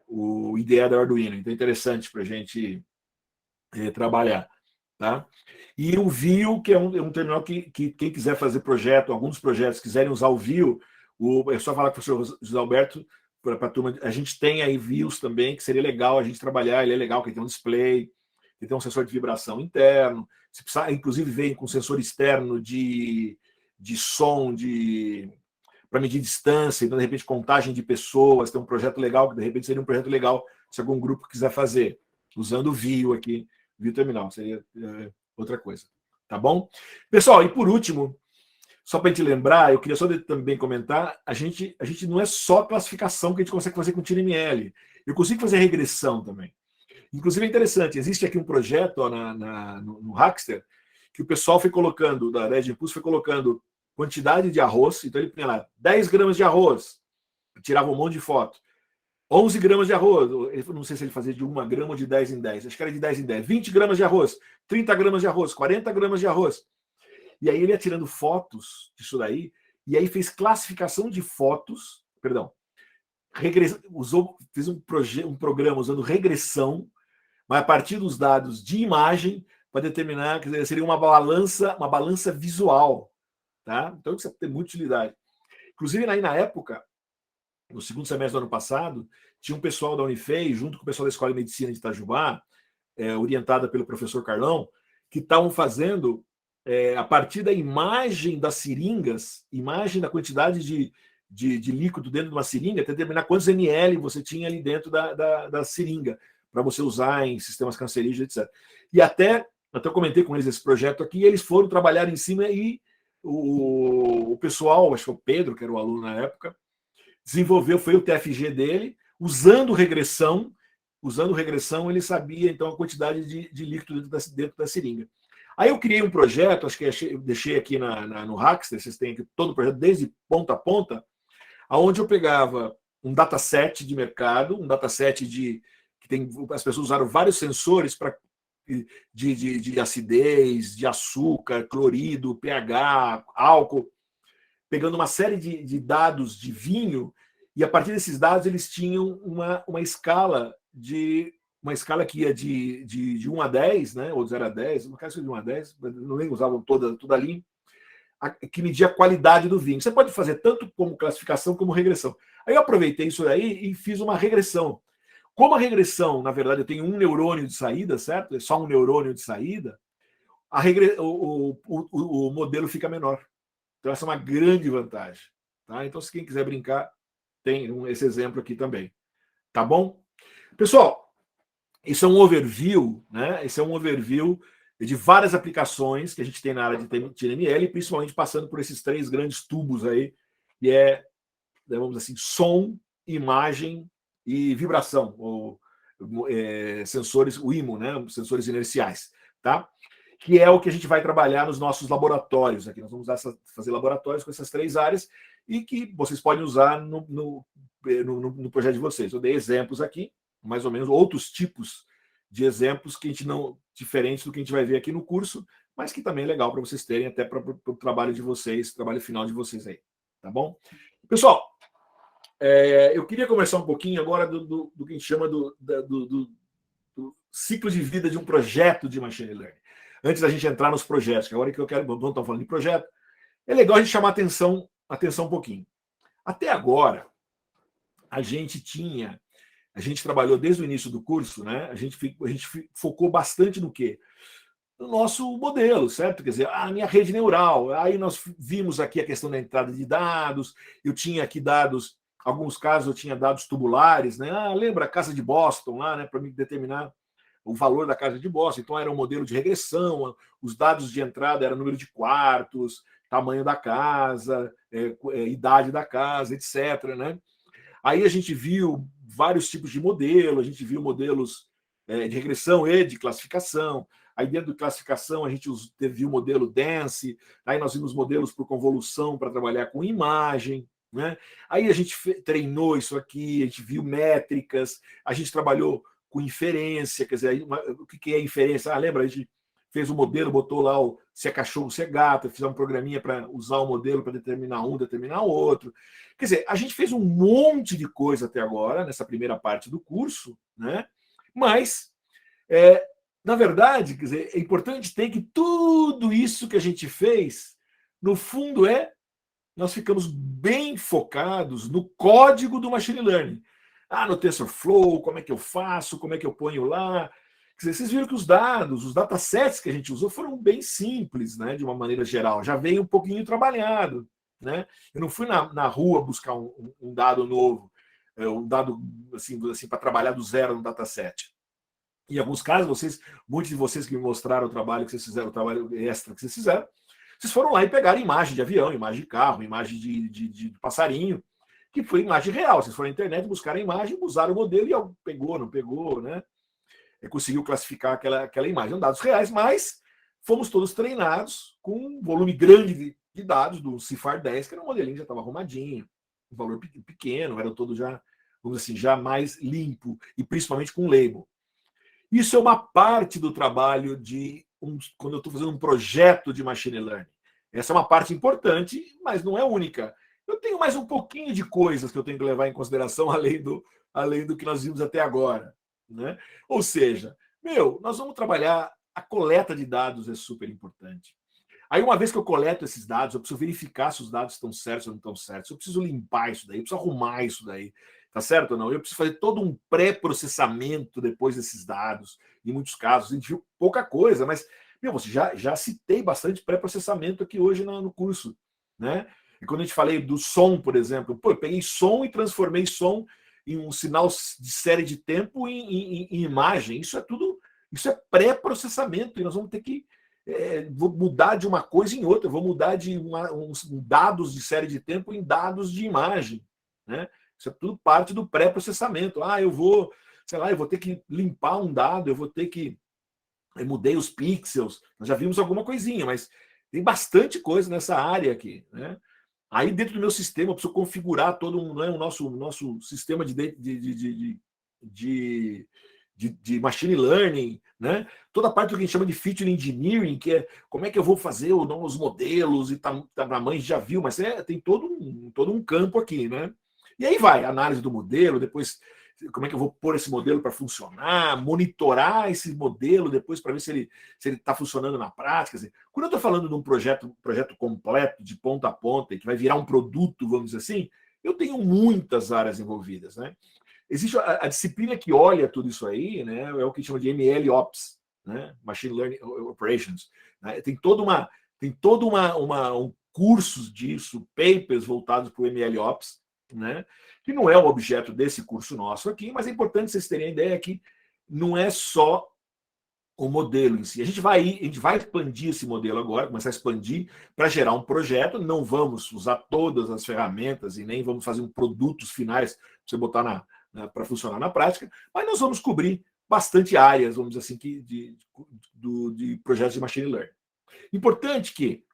o IDE do Arduino. Então, é interessante para a gente trabalhar. Tá? E o Vue, que é um terminal que quem quiser fazer projeto, alguns projetos quiserem usar o Vue, é só falar com o professor José Alberto, para a turma. A gente tem aí Vues também, que seria legal a gente trabalhar, ele é legal, que ele tem um display, ele tem um sensor de vibração interno, se precisar, inclusive vem com sensor externo de som, para medir distância, então de repente contagem de pessoas, tem um projeto legal, que de repente seria um projeto legal se algum grupo quiser fazer, usando o Vue aqui. Vue terminal, seria outra coisa. Tá bom? Pessoal, e por último, só para a gente lembrar, eu queria só também comentar, a gente não é só classificação que a gente consegue fazer com TinyML. Eu consigo fazer regressão também. Inclusive é interessante, existe aqui um projeto no Hackster, que o pessoal foi colocando, da Red Impulse foi colocando quantidade de arroz, então ele punha lá 10 gramas de arroz, tirava um monte de foto. 11 gramas de arroz, não sei se ele fazia de 1 grama ou de 10 em 10, acho que era de 10 em 10, 20 gramas de arroz, 30 gramas de arroz, 40 gramas de arroz. E aí ele ia tirando fotos disso daí, e aí fez classificação de fotos, fez um programa usando regressão, mas a partir dos dados de imagem, para determinar, quer dizer, seria uma balança visual. Tá? Então isso tem muita utilidade. Inclusive, aí na época, no segundo semestre do ano passado, tinha um pessoal da Unifei, junto com o pessoal da Escola de Medicina de Itajubá, orientada pelo professor Carlão, que estavam fazendo, a partir da imagem das seringas, imagem da quantidade de líquido dentro de uma seringa, até determinar quantos ml você tinha ali dentro da seringa, para você usar em sistemas cancerígenos, etc. E até eu comentei com eles esse projeto aqui, e eles foram trabalhar em cima, e o pessoal, acho que o Pedro, que era o aluno na época, desenvolveu, foi o TFG dele, usando regressão, ele sabia, então, a quantidade de líquido dentro da seringa. Aí eu criei um projeto, acho que eu deixei aqui no Hackster, vocês têm aqui todo o projeto, desde ponta a ponta, onde eu pegava um dataset de mercado, um dataset que tem, as pessoas usaram vários sensores para de acidez, de açúcar, clorido, pH, álcool, pegando uma série de dados de vinho, e a partir desses dados eles tinham uma escala que ia de 1 a 10, né, ou de 0 a 10, no caso de 1 a 10, não nem usavam toda a linha, que media a qualidade do vinho. Você pode fazer tanto como classificação como regressão. Aí eu aproveitei isso daí e fiz uma regressão. Como a regressão, na verdade, eu tenho um neurônio de saída, certo? É só um neurônio de saída, o modelo fica menor. Então, essa é uma grande vantagem. Tá? Então, se quem quiser brincar, tem esse exemplo aqui também. Tá bom? Pessoal, isso é um overview, né? Esse é um overview de várias aplicações que a gente tem na área de TNML, principalmente passando por esses 3 grandes tubos aí, que é, vamos dizer assim, som, imagem e vibração, ou sensores, o IMO, né? Sensores inerciais, tá? Que é o que a gente vai trabalhar nos nossos laboratórios aqui. Nós vamos fazer laboratórios com essas 3 áreas e que vocês podem usar no projeto de vocês. Eu dei exemplos aqui, mais ou menos, outros tipos de exemplos que a gente não diferentes do que a gente vai ver aqui no curso, mas que também é legal para vocês terem até para o trabalho de vocês, trabalho final de vocês aí, tá bom? Pessoal, eu queria conversar um pouquinho agora do que a gente chama do ciclo de vida de um projeto de machine learning. Antes da gente entrar nos projetos, que agora que eu quero, vamos estar falando de projeto, é legal a gente chamar atenção um pouquinho. Até agora, a gente trabalhou desde o início do curso, né? A gente focou bastante no quê? No nosso modelo, certo? Quer dizer, a minha rede neural. Aí nós vimos aqui a questão da entrada de dados, eu tinha aqui dados, alguns casos eu tinha dados tubulares, né? Lembra a casa de Boston lá, né? Para me determinar o valor da casa de Boston. Então era um modelo de regressão, os dados de entrada eram número de quartos, tamanho da casa, idade da casa, etc. Né? Aí a gente viu vários tipos de modelo, a gente viu modelos de regressão e de classificação. Aí dentro de classificação a gente viu o modelo dense, aí nós vimos modelos por convolução para trabalhar com imagem. Né? Aí a gente treinou isso aqui, a gente viu métricas, a gente trabalhou com inferência, quer dizer, o que é inferência? Lembra? A gente fez o modelo, botou lá se é cachorro, se é gato, fizemos um programinha para usar o modelo para determinar um, determinar outro. Quer dizer, a gente fez um monte de coisa até agora, nessa primeira parte do curso, né? Mas, na verdade, quer dizer, é importante ter que tudo isso que a gente fez, no fundo, nós ficamos bem focados no código do machine learning. No TensorFlow, como é que eu faço, como é que eu ponho lá. Quer dizer, vocês viram que os dados, os datasets que a gente usou foram bem simples, né, de uma maneira geral. Já veio um pouquinho trabalhado. Né? Eu não fui na rua buscar um dado novo, um dado assim para trabalhar do zero no dataset. Em alguns casos, muitos de vocês que me mostraram o trabalho que vocês fizeram, o trabalho extra que vocês fizeram, vocês foram lá e pegaram imagem de avião, imagem de carro, imagem de passarinho, que foi imagem real. Vocês foram na internet, buscaram a imagem, usaram o modelo e pegou, não pegou, né? Conseguiu classificar aquela imagem. São dados reais, mas fomos todos treinados com um volume grande de dados do Cifar 10, que era um modelinho que já estava arrumadinho, um valor pequeno, era todo já, vamos dizer assim, já mais limpo, e principalmente com label. Isso é uma parte do trabalho quando eu estou fazendo um projeto de machine learning. Essa é uma parte importante, mas não é única. Eu tenho mais um pouquinho de coisas que eu tenho que levar em consideração, além do que nós vimos até agora. Né? Ou seja, nós vamos trabalhar, a coleta de dados é super importante. Aí, uma vez que eu coleto esses dados, eu preciso verificar se os dados estão certos ou não estão certos. Eu preciso limpar isso daí, eu preciso arrumar isso daí. Tá certo ou não? Eu preciso fazer todo um pré-processamento depois desses dados. Em muitos casos, a gente viu pouca coisa, mas você já citei bastante pré-processamento aqui hoje no curso. Né? E quando a gente falei do som, por exemplo, eu peguei som e transformei som em um sinal de série de tempo em imagem. Isso é pré-processamento, e nós vamos ter que vou mudar de uma coisa em outra, vou mudar de dados de série de tempo em dados de imagem. Né? Isso é tudo parte do pré-processamento. Eu vou ter que limpar um dado, eu vou ter que... Eu mudei os pixels, nós já vimos alguma coisinha, mas tem bastante coisa nessa área aqui. Né? Aí dentro do meu sistema eu preciso configurar todo né, o nosso sistema de machine learning, né? Toda a parte do que a gente chama de feature engineering, que é como é que eu vou fazer os modelos, e a mãe já viu, mas tem todo um campo aqui, né? E aí vai, análise do modelo, depois como é que eu vou pôr esse modelo para funcionar, monitorar esse modelo depois para ver se ele está funcionando na prática. Quer dizer, quando eu estou falando de um projeto completo, de ponta a ponta, que vai virar um produto, vamos dizer assim, eu tenho muitas áreas envolvidas, né? Existe a disciplina que olha tudo isso aí, né? É o que chama de MLOps, né? Machine Learning Operations. Né? Tem todo um cursos disso, papers voltados para o MLOps, né? Que não é o objeto desse curso nosso aqui, mas é importante vocês terem a ideia que não é só o modelo em si. A gente vai expandir esse modelo agora, começar a expandir para gerar um projeto. Não vamos usar todas as ferramentas e nem vamos fazer produtos finais para você botar para funcionar na prática, mas nós vamos cobrir bastante áreas, vamos dizer assim, de projetos de machine learning. Importante que,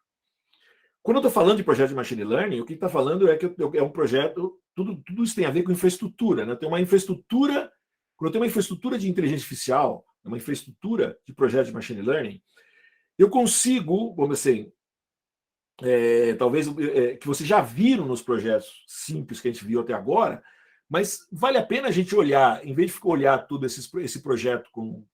quando eu estou falando de projeto de machine learning, o que está falando é que é um projeto, tudo isso tem a ver com infraestrutura. Né? Tem uma infraestrutura, quando eu tenho uma infraestrutura de inteligência artificial, uma infraestrutura de projeto de machine learning, eu consigo, vamos dizer assim, talvez que vocês já viram nos projetos simples que a gente viu até agora, mas vale a pena a gente olhar, em vez de olhar todo esse projeto como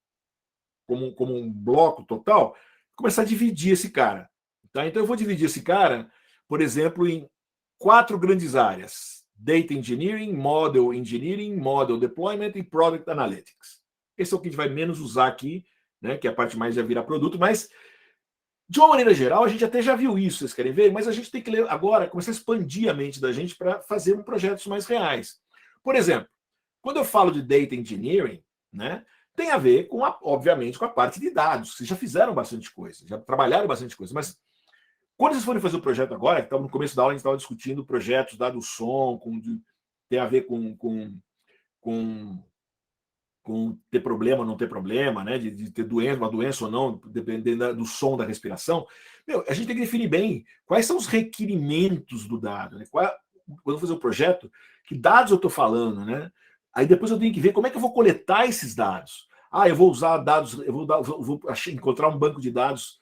um bloco total, começar a dividir esse cara. Tá? Então eu vou dividir esse cara, por exemplo, em 4 grandes áreas: Data Engineering, Model Engineering, Model Deployment e Product Analytics. Esse é o que a gente vai menos usar aqui, né, que é a parte mais já virar produto, mas de uma maneira geral, a gente até já viu isso, vocês querem ver, mas a gente tem que agora começar a expandir a mente da gente para fazer projetos mais reais. Por exemplo, quando eu falo de Data Engineering, né, tem a ver com, obviamente, com a parte de dados. Vocês já fizeram bastante coisa, já trabalharam bastante coisa, mas quando vocês forem fazer o projeto agora, que no começo da aula a gente estava discutindo projetos, dado o som, tem a ver com ter problema ou não ter problema, né? De ter uma doença ou não, dependendo do som da respiração. A gente tem que definir bem quais são os requerimentos do dado, né? Quando eu fazer o projeto, que dados eu estou falando, né? Aí depois eu tenho que ver como é que eu vou coletar esses dados. Eu vou usar dados, eu vou encontrar um banco de dados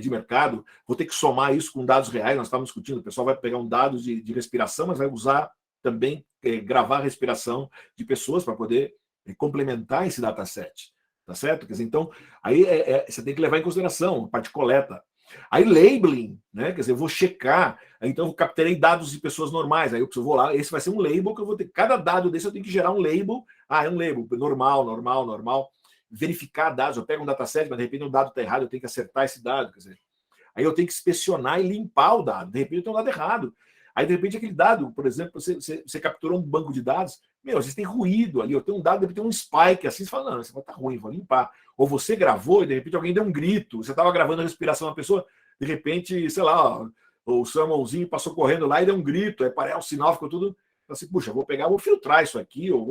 de mercado, vou ter que somar isso com dados reais. Nós estávamos discutindo, o pessoal vai pegar um dado de respiração, mas vai usar também gravar a respiração de pessoas para poder complementar esse dataset, tá certo? Quer dizer, então, aí você tem que levar em consideração a parte de coleta. Aí labeling, né? Quer dizer, eu vou checar, então eu capturei dados de pessoas normais, aí eu vou lá, esse vai ser um label que eu vou ter, cada dado desse eu tenho que gerar um label, é um label, normal, verificar dados, eu pego um dataset, mas de repente o dado está errado, eu tenho que acertar esse dado, quer dizer, aí eu tenho que inspecionar e limpar o dado, de repente eu tenho um dado errado, aí de repente aquele dado, por exemplo, você capturou um banco de dados, às vezes tem ruído ali, eu tenho um dado, de repente tem um spike assim, você fala, não, esse vai estar ruim, vou limpar. Ou você gravou e de repente alguém deu um grito, você estava gravando a respiração da pessoa, de repente, sei lá, o seu mãozinho passou correndo lá e deu um grito, aí parece o sinal, ficou tudo assim, puxa, vou filtrar isso aqui, eu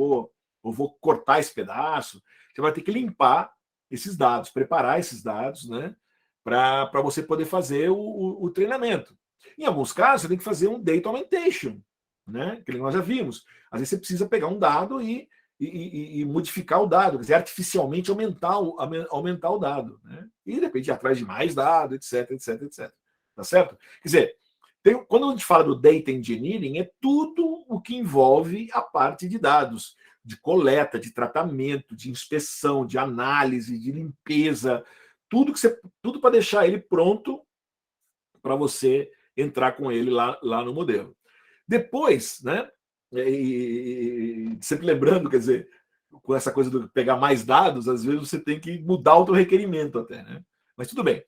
vou cortar esse pedaço. Você vai ter que limpar esses dados, preparar esses dados, né, para você poder fazer o treinamento. Em alguns casos, você tem que fazer um data augmentation, né, que nós já vimos. Às vezes você precisa pegar um dado e modificar o dado, quer dizer, artificialmente aumentar o dado, né? E de repente ir atrás de mais dados, etc. Tá certo? Quer dizer, quando a gente fala do data engineering, é tudo o que envolve a parte de dados, de coleta, de tratamento, de inspeção, de análise, de limpeza, tudo para deixar ele pronto para você entrar com ele lá no modelo. Depois, né? Sempre lembrando, quer dizer, com essa coisa de pegar mais dados, às vezes você tem que mudar o teu requerimento até, né? Mas tudo bem.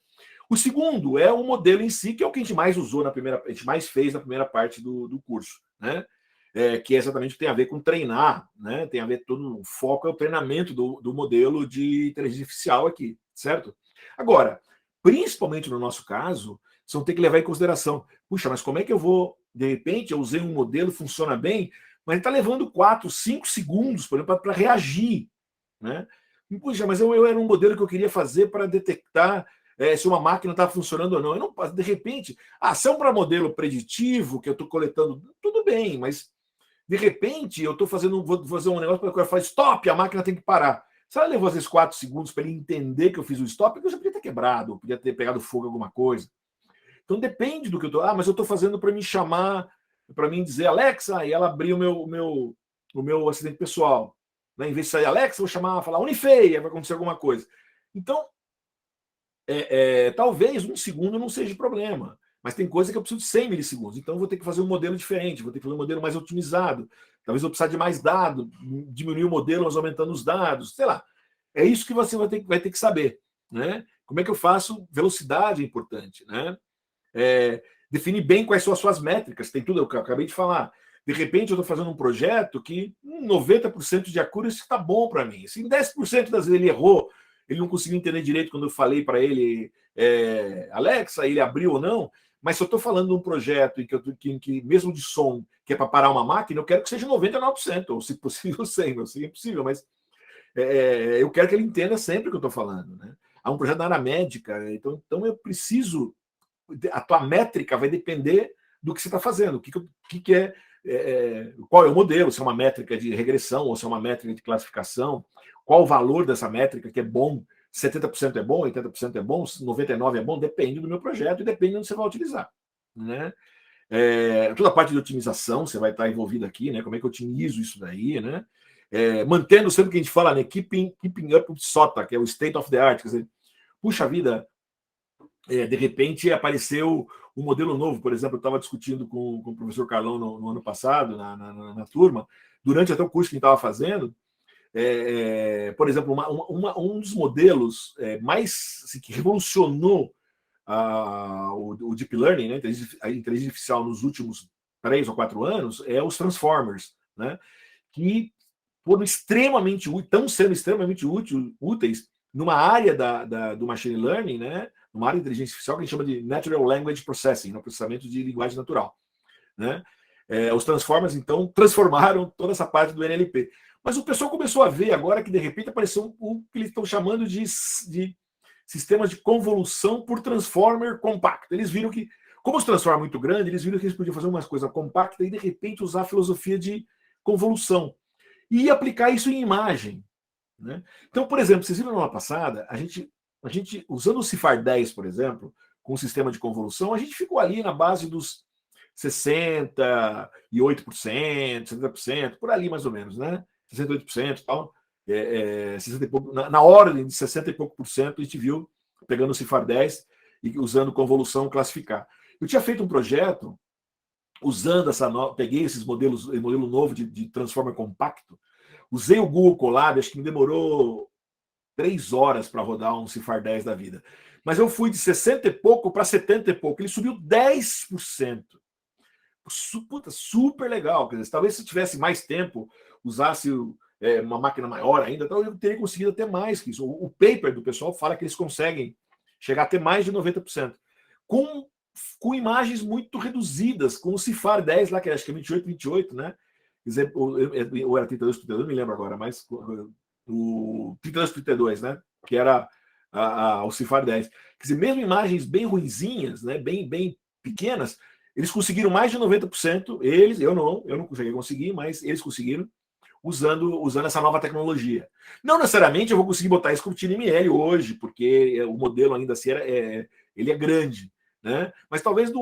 O segundo é o modelo em si, que é o que a gente mais usou a gente mais fez na primeira parte do curso, né? Que é exatamente o que tem a ver com treinar, né? Tem a ver todo o foco é o treinamento do modelo de inteligência artificial aqui, certo? Agora, principalmente no nosso caso, você vai ter que levar em consideração, puxa, mas como é que eu vou, de repente, eu usei um modelo, funciona bem, mas está levando 4, 5 segundos, por exemplo, para reagir, né? Puxa, mas eu era um modelo que eu queria fazer para detectar se uma máquina está funcionando ou não. Eu não. De repente, se é para modelo preditivo que eu estou coletando, tudo bem, mas de repente eu estou vou fazer um negócio para o cara falar stop, a máquina tem que parar. Se ela levou esses 4 segundos para ele entender que eu fiz o stop, eu já podia ter quebrado, podia ter pegado fogo alguma coisa. Então depende do que eu estou. Mas eu estou fazendo para me chamar, para mim dizer Alexa, e ela abrir o meu assistente pessoal. Né? Em vez de sair Alexa, eu vou falar Unifei, vai acontecer alguma coisa. Então, talvez 1 segundo não seja problema, mas tem coisa que eu preciso de 100 milissegundos. Então, eu vou ter que fazer um modelo diferente, vou ter que fazer um modelo mais otimizado. Talvez eu precisar de mais dados, diminuir o modelo, mas aumentando os dados, sei lá. É isso que você vai ter que saber. Né? Como é que eu faço? Velocidade é importante. Né? Definir bem quais são as suas métricas, tem tudo, eu acabei de falar. De repente, eu estou fazendo um projeto que 90% de accuracy está bom para mim. Se em 10% das vezes ele errou, ele não conseguiu entender direito quando eu falei para ele, Alexa, ele abriu ou não, mas se eu estou falando de um projeto em que mesmo de som, que é para parar uma máquina, eu quero que seja 99%, ou se possível 100%, eu sei que é impossível, mas eu quero que ele entenda sempre o que eu estou falando. Né? Há um projeto na área médica, então eu preciso, a tua métrica vai depender do que você está fazendo, o que é, qual é o modelo, se é uma métrica de regressão ou se é uma métrica de classificação, qual o valor dessa métrica que é bom, 70% é bom, 80% é bom, 99% é bom, depende do meu projeto e depende de onde você vai utilizar. Né? Toda a parte de otimização você vai estar envolvido aqui, né? Como é que eu otimizo isso daí, né? Mantendo sempre o que a gente fala, né? Keeping up with SOTA, que é o state of the art, quer dizer, puxa vida, de repente apareceu um modelo novo. Por exemplo, eu estava discutindo com o professor Carlão no ano passado, na turma, durante até o curso que a gente estava fazendo. Por exemplo, um dos modelos mais assim, que revolucionou o Deep Learning, né, a inteligência artificial nos últimos 3 ou 4 anos, é os Transformers, né, que foram estão sendo extremamente úteis numa área do Machine Learning, né, numa área de inteligência artificial que a gente chama de Natural Language Processing, no processamento de linguagem natural. Né? Os Transformers, então, transformaram toda essa parte do NLP. Mas o pessoal começou a ver agora que, de repente, apareceu o que eles estão chamando de sistemas de convolução por transformer compacto. Eles viram que, como os transformers muito grandes, eles viram que eles podiam fazer umas coisas compactas e, de repente, usar a filosofia de convolução e aplicar isso em imagem. Né? Então, por exemplo, vocês viram na aula passada, a gente usando o CIFAR 10, por exemplo, com o sistema de convolução, a gente ficou ali na base dos 68%, 70%, por ali mais ou menos, né? 68% e tal. 60 e pouco, na ordem de 60 e pouco por cento, a gente viu, pegando o CIFAR 10 e usando convolução classificar. Eu tinha feito um projeto usando peguei esses modelos, modelo novo de transformer compacto, usei o Google Colab, acho que me demorou 3 horas para rodar um CIFAR 10 da vida. Mas eu fui de 60 e pouco para 70 e pouco. Ele subiu 10%. Puta, super legal. Quer dizer, talvez se tivesse mais tempo, usasse uma máquina maior ainda, então eu teria conseguido até mais que isso. O paper do pessoal fala que eles conseguem chegar até mais de 90%. Com imagens muito reduzidas, com o CIFAR 10 lá, que acho que é 28, né? Quer dizer, ou era 32, não me lembro agora, mas o 32, né? Que era o CIFAR 10. Quer dizer, mesmo imagens bem ruinzinhas, né? Bem pequenas, eles conseguiram mais de 90%. Eu não consegui conseguir, mas eles conseguiram usando essa nova tecnologia. Não necessariamente eu vou conseguir botar isso com o TinyML hoje, porque o modelo ainda assim ele é grande. Né? Mas talvez para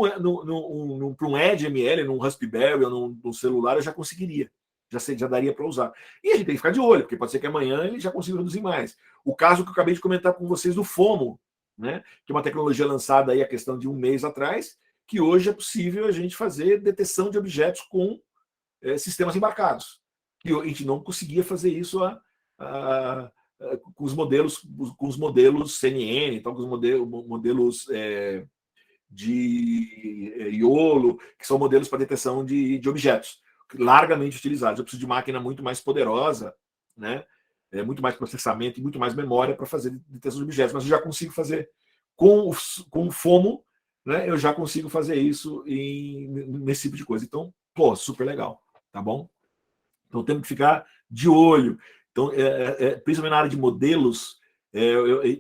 um EdgeML, num Raspberry ou num celular, eu já conseguiria. Já daria para usar. E a gente tem que ficar de olho, porque pode ser que amanhã ele já consiga reduzir mais. O caso que eu acabei de comentar com vocês do FOMO, né? Que é uma tecnologia lançada aí a questão de 1 mês atrás, que hoje é possível a gente fazer detecção de objetos com sistemas embarcados. E a gente não conseguia fazer isso com os modelos CNN, então, com os modelos de IOLO, que são modelos para detecção de objetos, largamente utilizados. Eu preciso de máquina muito mais poderosa, né? Muito mais processamento e muito mais memória para fazer detecção de objetos, mas eu já consigo fazer com o FOMO, né? Eu já consigo fazer isso nesse tipo de coisa. Então, super legal, tá bom? Então temos que ficar de olho. Então, principalmente na área de modelos,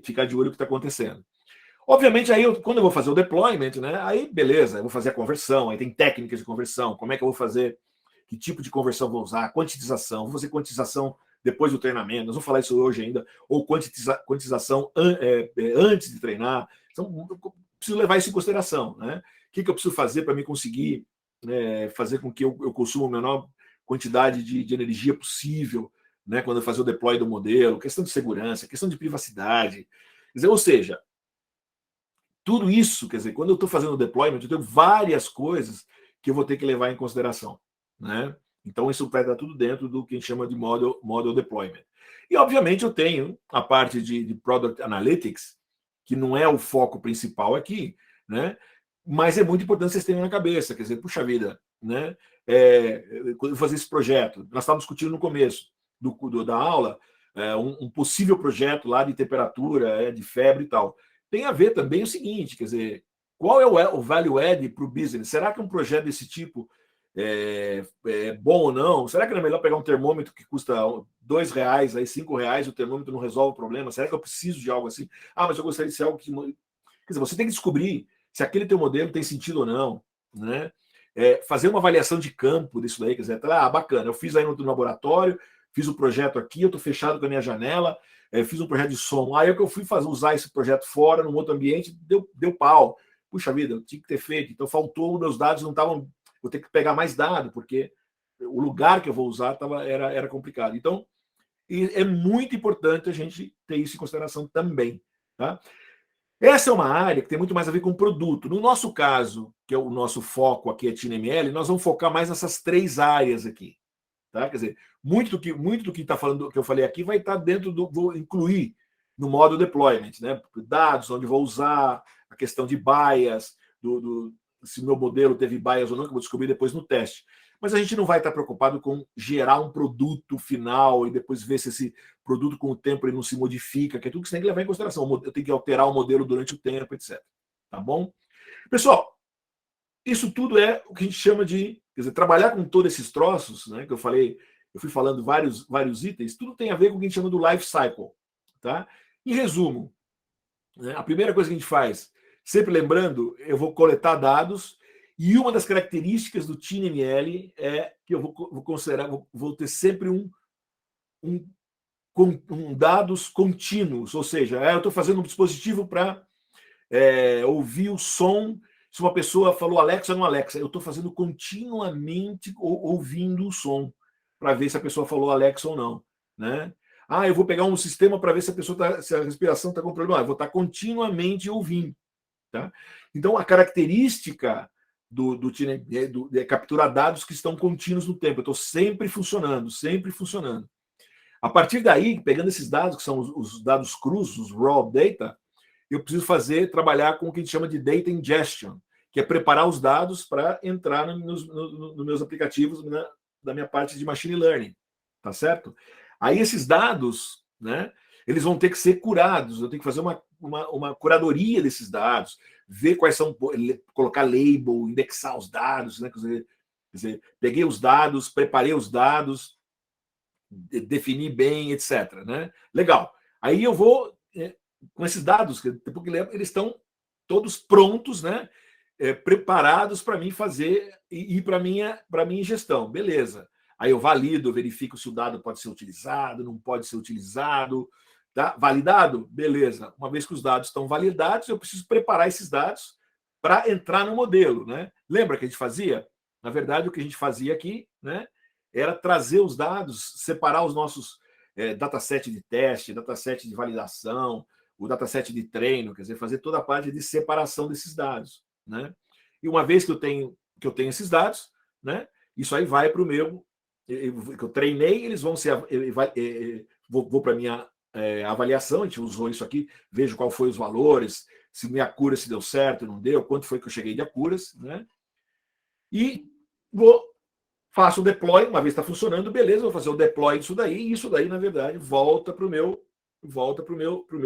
ficar de olho no que está acontecendo. Obviamente, aí quando eu vou fazer o deployment, né, aí beleza, eu vou fazer a conversão, aí tem técnicas de conversão, como é que eu vou fazer, que tipo de conversão vou usar, quantização, vou fazer quantização depois do treinamento, nós vamos falar isso hoje ainda, ou quantização antes de treinar. Então, eu preciso levar isso em consideração, né? O que eu preciso fazer para me conseguir fazer com que eu consuma a menor quantidade de energia possível, né, quando eu fazer o deploy do modelo, questão de segurança, questão de privacidade. Quer dizer, ou seja, tudo isso, quer dizer, quando eu estou fazendo o deployment, eu tenho várias coisas que eu vou ter que levar em consideração, né? Então, isso vai estar tudo dentro do que a gente chama de model deployment. E, obviamente, eu tenho a parte de Product Analytics, que não é o foco principal aqui, né? Mas é muito importante vocês terem na cabeça, quer dizer, puxa vida, né? Quando eu fazer esse projeto, nós estávamos discutindo no começo da aula um possível projeto lá de temperatura, de febre e tal. Tem a ver também o seguinte, quer dizer, qual é o value add para o business? Será que um projeto desse tipo é bom ou não? Será que não é melhor pegar um termômetro que custa R$2, aí R$5, o termômetro não resolve o problema? Será que eu preciso de algo assim? Ah, mas eu gostaria de ser algo que... Quer dizer, você tem que descobrir se aquele teu modelo tem sentido ou não, né? Fazer uma avaliação de campo disso daí, quer dizer, bacana, eu fiz aí no laboratório, fiz o projeto aqui, eu estou fechado com a minha janela, fiz um projeto de som. Aí que eu fui usar esse projeto fora, num outro ambiente, deu pau. Puxa vida, eu tinha que ter feito. Então faltou, meus dados não estavam. Vou ter que pegar mais dado, porque o lugar que eu vou usar era complicado. Então, é muito importante a gente ter isso em consideração também. Tá? Essa é uma área que tem muito mais a ver com produto. No nosso caso, que é o nosso foco aqui é TinyML, nós vamos focar mais nessas 3 áreas aqui. Tá? Quer dizer, muito do que está falando, que eu falei aqui, vai estar dentro vou incluir no modo deployment, né? Dados, onde vou usar, a questão de bias, se meu modelo teve bias ou não, que eu vou descobrir depois no teste. Mas a gente não vai estar preocupado com gerar um produto final e depois ver se esse produto com o tempo ele não se modifica, que é tudo que você tem que levar em consideração. Eu tenho que alterar o modelo durante o tempo, etc. Tá bom? Pessoal, isso tudo é o que a gente chama de, quer dizer, trabalhar com todos esses troços, né, que eu falei, eu fui falando vários itens, tudo tem a ver com o que a gente chama do life cycle, tá? Em resumo, né, a primeira coisa que a gente faz, sempre lembrando, eu vou coletar dados e uma das características do TinyML é que eu vou considerar, vou ter sempre um dados contínuos, ou seja, eu estou fazendo um dispositivo para ouvir o som. Se uma pessoa falou Alexa, não Alexa, eu estou fazendo continuamente ouvindo o som para ver se a pessoa falou Alexa ou não, né? Eu vou pegar um sistema para ver se se a respiração está com problema. Eu vou estar continuamente ouvindo, tá? Então a característica é capturar dados que estão contínuos no tempo. Eu estou sempre funcionando, sempre funcionando. A partir daí, pegando esses dados que são os dados crus, os raw data, eu preciso trabalhar com o que a gente chama de data ingestion, que é preparar os dados para entrar nos meus aplicativos, da minha parte de machine learning, tá certo? Aí esses dados, né, eles vão ter que ser curados, eu tenho que fazer uma curadoria desses dados, ver quais são, colocar label, indexar os dados, né, quer dizer, peguei os dados, preparei os dados, defini bem, etc. Né? Legal. Aí eu vou com esses dados, porque eles estão todos prontos, né? Preparados para mim fazer e para minha gestão. Beleza. Aí eu valido, verifico se o dado pode ser utilizado, não pode ser utilizado. Tá? Validado? Beleza. Uma vez que os dados estão validados, eu preciso preparar esses dados para entrar no modelo. Né? Lembra que a gente fazia? Na verdade, o que a gente fazia aqui, né, era trazer os dados, separar os nossos dataset de teste, dataset de validação, o dataset de treino, quer dizer, fazer toda a parte de separação desses dados, né? E uma vez que eu tenho esses dados, né, isso aí vai para o meu, que eu treinei, eles vão ser, vou para a minha avaliação, a gente usou isso aqui, vejo qual foi os valores, se minha accuracy deu certo, não deu, quanto foi que eu cheguei de accuracy, né? E faço o deploy, uma vez está funcionando, beleza, vou fazer o deploy disso daí, e isso daí, na verdade, volta para o meu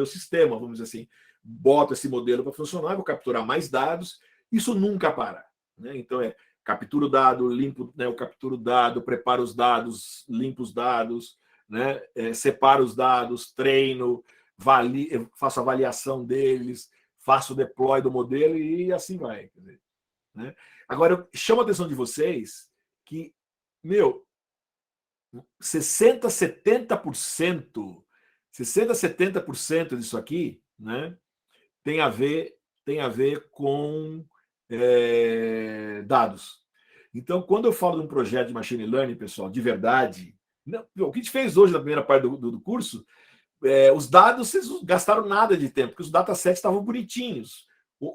sistema, vamos dizer assim. Boto esse modelo para funcionar, vou capturar mais dados, isso nunca para. Né? Então, captura o dado, limpo, né, eu capturo o dado, preparo os dados, limpo os dados, né, separo os dados, treino, faço avaliação deles, faço o deploy do modelo e assim vai. Né? Agora, eu chamo a atenção de vocês que, 60%, 70%, 60%, 70% disso aqui, né, tem a ver com dados. Então, quando eu falo de um projeto de machine learning, pessoal, de verdade, o que a gente fez hoje na primeira parte do curso, os dados, vocês não gastaram nada de tempo, porque os datasets estavam bonitinhos.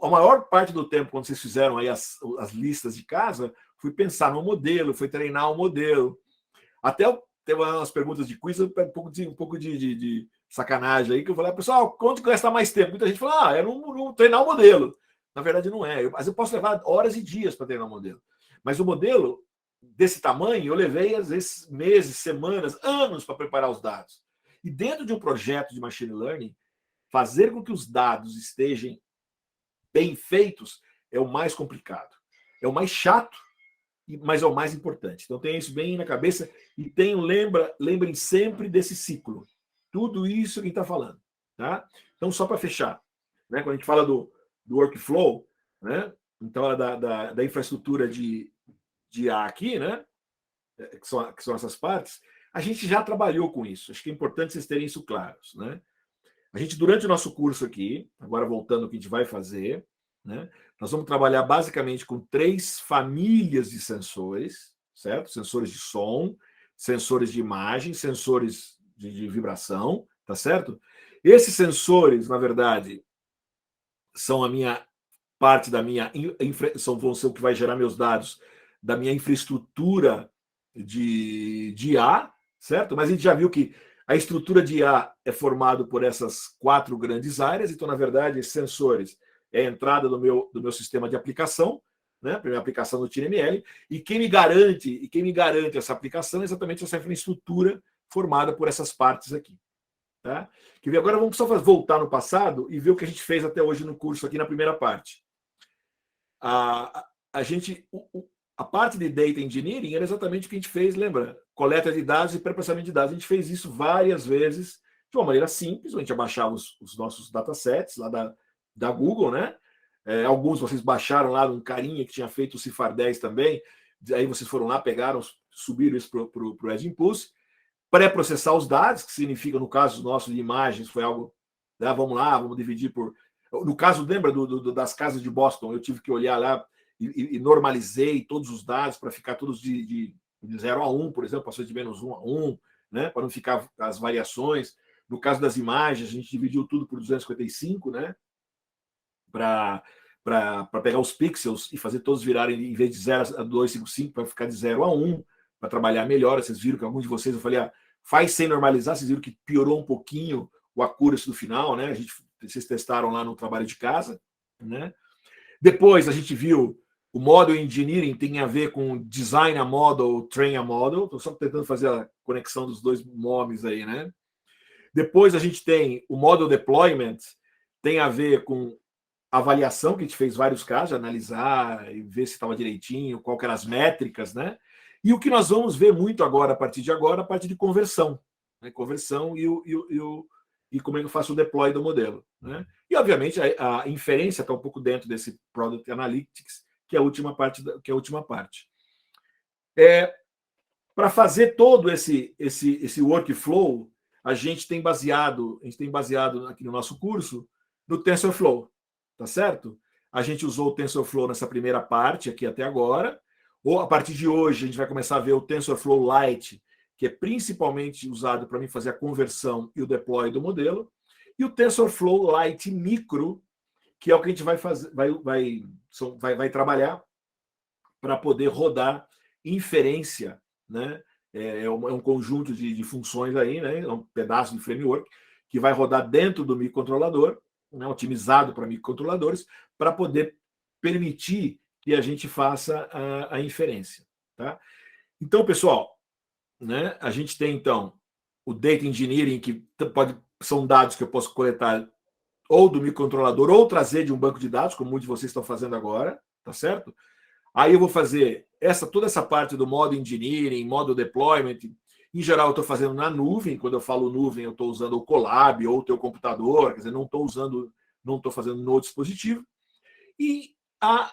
A maior parte do tempo, quando vocês fizeram aí as listas de casa, foi pensar no modelo, foi treinar o modelo. Até teve umas perguntas de quiz, um pouco de sacanagem aí, que eu falei, pessoal, quanto gasta mais tempo? Muita gente falou, é não treinar o modelo. Na verdade, não é. Mas eu posso levar horas e dias para treinar o modelo. Mas o modelo desse tamanho, eu levei, às vezes, meses, semanas, anos para preparar os dados. E dentro de um projeto de machine learning, fazer com que os dados estejam bem feitos é o mais complicado. É o mais chato, mas é o mais importante. Então, tenha isso bem na cabeça e lembrem sempre desse ciclo. Tudo isso que a gente está falando. Tá? Então, só para fechar, né? Quando a gente fala do workflow, né? Então, da infraestrutura de IA aqui, né? Que são essas partes, a gente já trabalhou com isso. Acho que é importante vocês terem isso claros. Né? A gente, durante o nosso curso aqui, agora voltando ao que a gente vai fazer, né, nós vamos trabalhar basicamente com 3 famílias de sensores, certo? Sensores de som, sensores de imagem, sensores de vibração, tá certo? Esses sensores, na verdade, são a minha parte da minha vão ser o que vai gerar meus dados da minha infraestrutura de IA, certo? Mas a gente já viu que a estrutura de IA é formada por essas 4 grandes áreas, então, na verdade, esses sensores é a entrada do meu sistema de aplicação, né? A primeira aplicação do TinyML, e quem me garante essa aplicação é exatamente essa infraestrutura formada por essas partes aqui. Tá? Agora vamos só voltar no passado e ver o que a gente fez até hoje no curso aqui na primeira parte. A parte de Data Engineering era exatamente o que a gente fez, lembra? Coleta de dados e pré-processamento de dados. A gente fez isso várias vezes, de uma maneira simples. A gente abaixava os nossos datasets lá da Google, né? Alguns vocês baixaram lá um carinha que tinha feito o Cifar 10 também. Aí vocês foram lá, pegaram, subiram isso para o Edge Impulse. Pré-processar os dados, que significa, no caso nosso de imagens, foi algo, né, vamos lá, vamos dividir por... No caso, lembra das casas de Boston, eu tive que olhar lá e normalizei todos os dados para ficar todos de 0 a 1, por exemplo, passou de menos 1 a 1, né, para não ficar as variações. No caso das imagens, a gente dividiu tudo por 255, né, para pegar os pixels e fazer todos virarem, em vez de 0 a 255, para ficar de 0 a 1, para trabalhar melhor. Vocês viram que alguns de vocês, eu falei, faz sem normalizar, vocês viram que piorou um pouquinho o accuracy do final, né? Vocês testaram lá no trabalho de casa, né? Depois a gente viu o Model Engineering tem a ver com Design a Model, Train a Model. Estou só tentando fazer a conexão dos dois nomes aí, né? Depois a gente tem o Model Deployment, tem a ver com avaliação, que a gente fez vários casos, analisar e ver se estava direitinho, qual que eram as métricas, né? E o que nós vamos ver muito agora, a partir de agora, a parte de conversão. Né? Conversão e como é que eu faço o deploy do modelo. Né? E, obviamente, a inferência está um pouco dentro desse Product Analytics, que é a última parte. Para fazer todo esse workflow, a gente tem baseado aqui no nosso curso no TensorFlow, tá certo? A gente usou o TensorFlow nessa primeira parte aqui até agora. Ou a partir de hoje, a gente vai começar a ver o TensorFlow Lite, que é principalmente usado para mim fazer a conversão e o deploy do modelo, e o TensorFlow Lite Micro, que é o que a gente vai fazer, vai trabalhar para poder rodar inferência, né? É um conjunto de funções aí, né? É um pedaço de framework que vai rodar dentro do microcontrolador, né? Otimizado para microcontroladores, para poder permitir que a gente faça a inferência. Tá? Então, pessoal, né, a gente tem, então, o Data Engineering, que são dados que eu posso coletar ou do microcontrolador ou trazer de um banco de dados, como muitos de vocês estão fazendo agora, tá certo? Aí eu vou fazer toda essa parte do Model Engineering, Model Deployment. Em geral, eu estou fazendo na nuvem. Quando eu falo nuvem, eu estou usando o Colab ou o teu computador, quer dizer, não estou usando não estou fazendo no dispositivo. E a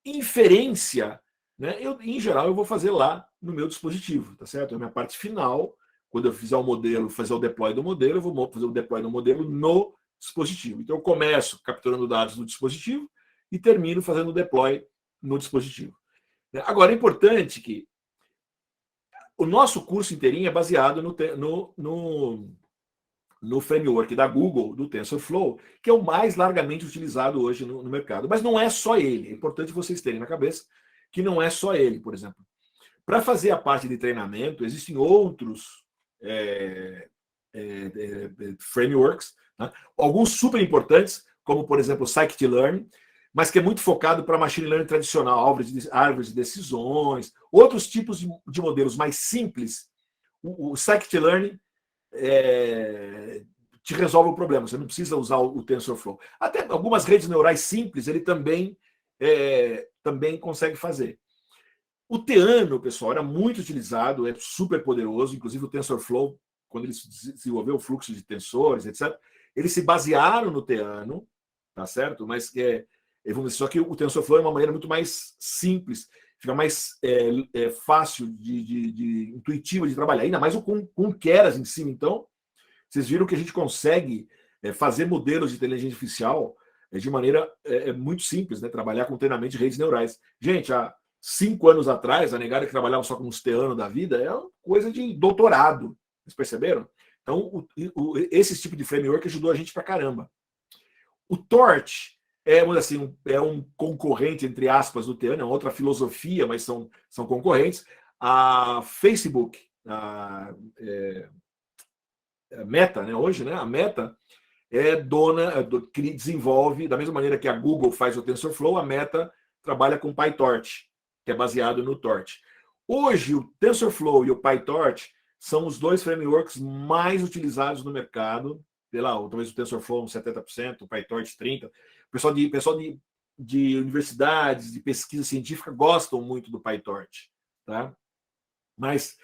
inferência, né, em geral, eu vou fazer lá no meu dispositivo, tá certo? A minha parte final, quando eu fizer o modelo, fazer o deploy do modelo, eu vou fazer o deploy do modelo no dispositivo. Então, eu começo capturando dados do dispositivo e termino fazendo o deploy no dispositivo. Agora, é importante que o nosso curso inteirinho é baseado no framework da Google, do TensorFlow, que é o mais largamente utilizado hoje no mercado. Mas não é só ele. É importante vocês terem na cabeça que não é só ele, por exemplo. Para fazer a parte de treinamento, existem outros frameworks, né? Alguns super importantes, como, por exemplo, o Scikit-learn, mas que é muito focado para machine learning tradicional, árvores de decisões, outros tipos de modelos mais simples. O Scikit-learn te resolve o problema, você não precisa usar o TensorFlow. Até algumas redes neurais simples ele também consegue fazer. O Theano, pessoal, era muito utilizado, é super poderoso, inclusive o TensorFlow, quando ele desenvolveu o fluxo de tensores, etc., eles se basearam no Theano, tá certo? Mas vamos dizer, só que o TensorFlow é uma maneira muito mais simples, fica mais fácil, intuitiva de trabalhar, ainda mais com Keras em cima. Então, vocês viram que a gente consegue fazer modelos de inteligência artificial de maneira muito simples, né? Trabalhar com treinamento de redes neurais. Gente, há 5 anos atrás, a negada que trabalhava só com os Theano da vida é uma coisa de doutorado. Vocês perceberam? Então, esse tipo de framework ajudou a gente pra caramba. O Torch assim, é um concorrente, entre aspas, do Theano, é outra filosofia, mas são concorrentes. A Facebook, a Meta, né, hoje, né, a Meta é dona, que desenvolve, da mesma maneira que a Google faz o TensorFlow, a Meta trabalha com PyTorch, que é baseado no Torch. Hoje, o TensorFlow e o PyTorch são os dois frameworks mais utilizados no mercado, talvez o TensorFlow uns 70%, o PyTorch 30%. O pessoal de universidades, de pesquisa científica, gostam muito do PyTorch. Tá? Mas,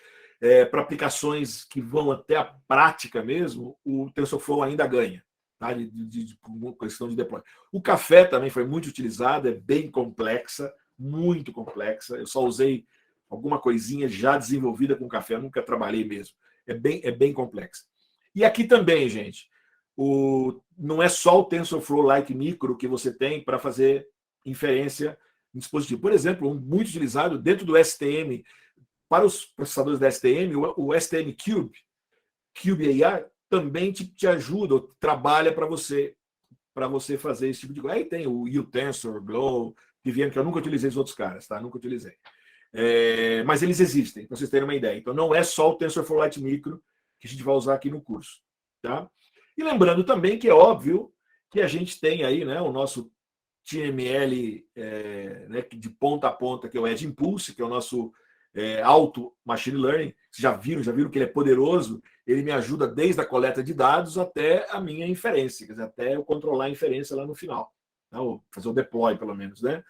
para aplicações que vão até a prática mesmo, o TensorFlow ainda ganha. Tá? De questão de deploy. O Café também foi muito utilizado, é bem complexa, muito complexa. Eu só usei alguma coisinha já desenvolvida com Café, eu nunca trabalhei mesmo. É bem complexa. E aqui também, gente, não é só o TensorFlow Lite Micro que você tem para fazer inferência em dispositivo. Por exemplo, um muito utilizado dentro do STM, para os processadores da STM, o STM Cube AI, também te ajuda, trabalha para você fazer esse tipo de coisa. Aí tem o uTensor, Glow, que eu nunca utilizei os outros caras, tá? Nunca utilizei. Mas eles existem, para vocês terem uma ideia. Então, não é só o TensorFlow Lite Micro que a gente vai usar aqui no curso. Tá? E lembrando também que é óbvio que a gente tem aí, né, o nosso TML né, de ponta a ponta, que é o Edge Impulse, que é o nosso auto machine learning. Vocês já viram que ele é poderoso? Ele me ajuda desde a coleta de dados até a minha inferência, quer dizer, até eu controlar a inferência lá no final. Então, fazer o deploy, pelo menos, né?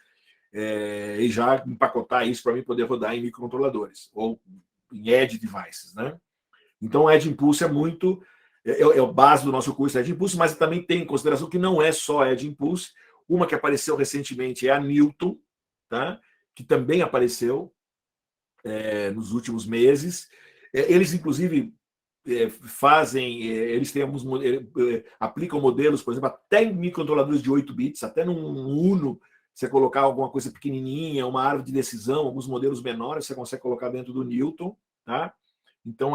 E já empacotar isso para mim poder rodar em microcontroladores ou em edge devices, né? Então, o Edge Impulse é muito... É a base do nosso curso, Edge Impulse, mas também tem em consideração que não é só Edge Impulse. Uma que apareceu recentemente é a Newton, tá? Que também apareceu nos últimos meses. Eles, inclusive, eles têm alguns aplicam modelos, por exemplo, até em microcontroladores de 8 bits, até num Uno, você colocar alguma coisa pequenininha, uma árvore de decisão, alguns modelos menores, você consegue colocar dentro do Newton, tá? Então,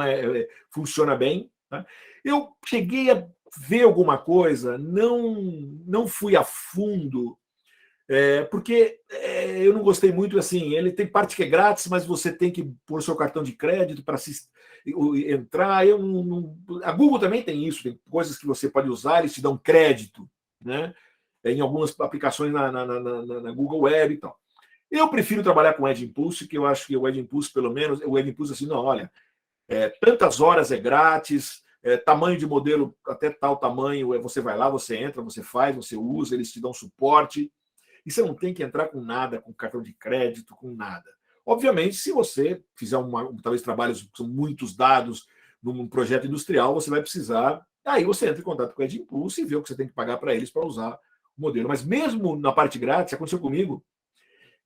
funciona bem. Tá? Eu cheguei a ver alguma coisa, não fui a fundo, porque eu não gostei muito, assim, ele tem parte que é grátis, mas você tem que pôr seu cartão de crédito para entrar. A Google também tem isso, tem coisas que você pode usar, eles te dão crédito, né? Em algumas aplicações na Google Web e tal. Eu prefiro trabalhar com o Edge Impulse, que eu acho que o Edge Impulse, pelo menos, o Edge Impulse assim, não, olha, tantas horas é grátis, tamanho de modelo até tal tamanho, você vai lá, você entra, você faz, você usa, eles te dão suporte, e você não tem que entrar com nada, com cartão de crédito, com nada. Obviamente, se você fizer talvez trabalhos que são muitos dados num projeto industrial, você vai precisar, aí você entra em contato com o Edge Impulse e vê o que você tem que pagar para eles para usar modelo. Mas mesmo na parte grátis, aconteceu comigo,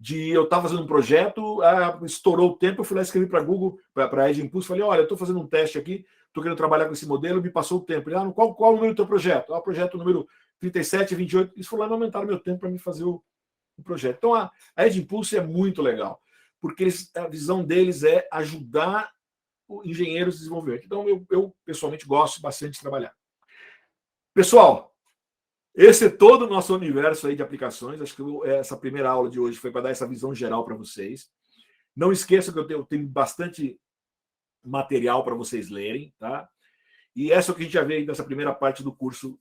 eu estava fazendo um projeto, estourou o tempo, eu fui lá escrever para Google, para a Edge Impulse, falei, olha, eu estou fazendo um teste aqui, estou querendo trabalhar com esse modelo, me passou o tempo. Ele, qual o número do teu projeto? Projeto número 37, 28. Isso foi lá, não aumentaram meu tempo para me fazer o projeto. Então, a Edge Impulse é muito legal, porque a visão deles é ajudar engenheiros a desenvolver. Então, eu pessoalmente gosto bastante de trabalhar. Pessoal, esse é todo o nosso universo aí de aplicações. Acho que essa primeira aula de hoje foi para dar essa visão geral para vocês. Não esqueçam que eu tenho bastante material para vocês lerem, tá? E essa é o que a gente já vê nessa primeira parte do curso,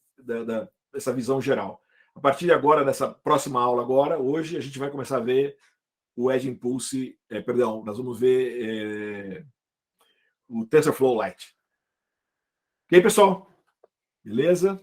dessa visão geral. A partir de agora, nessa próxima aula agora, hoje, a gente vai começar a ver o Edge Impulse, nós vamos ver o TensorFlow Lite. Ok, pessoal? Beleza?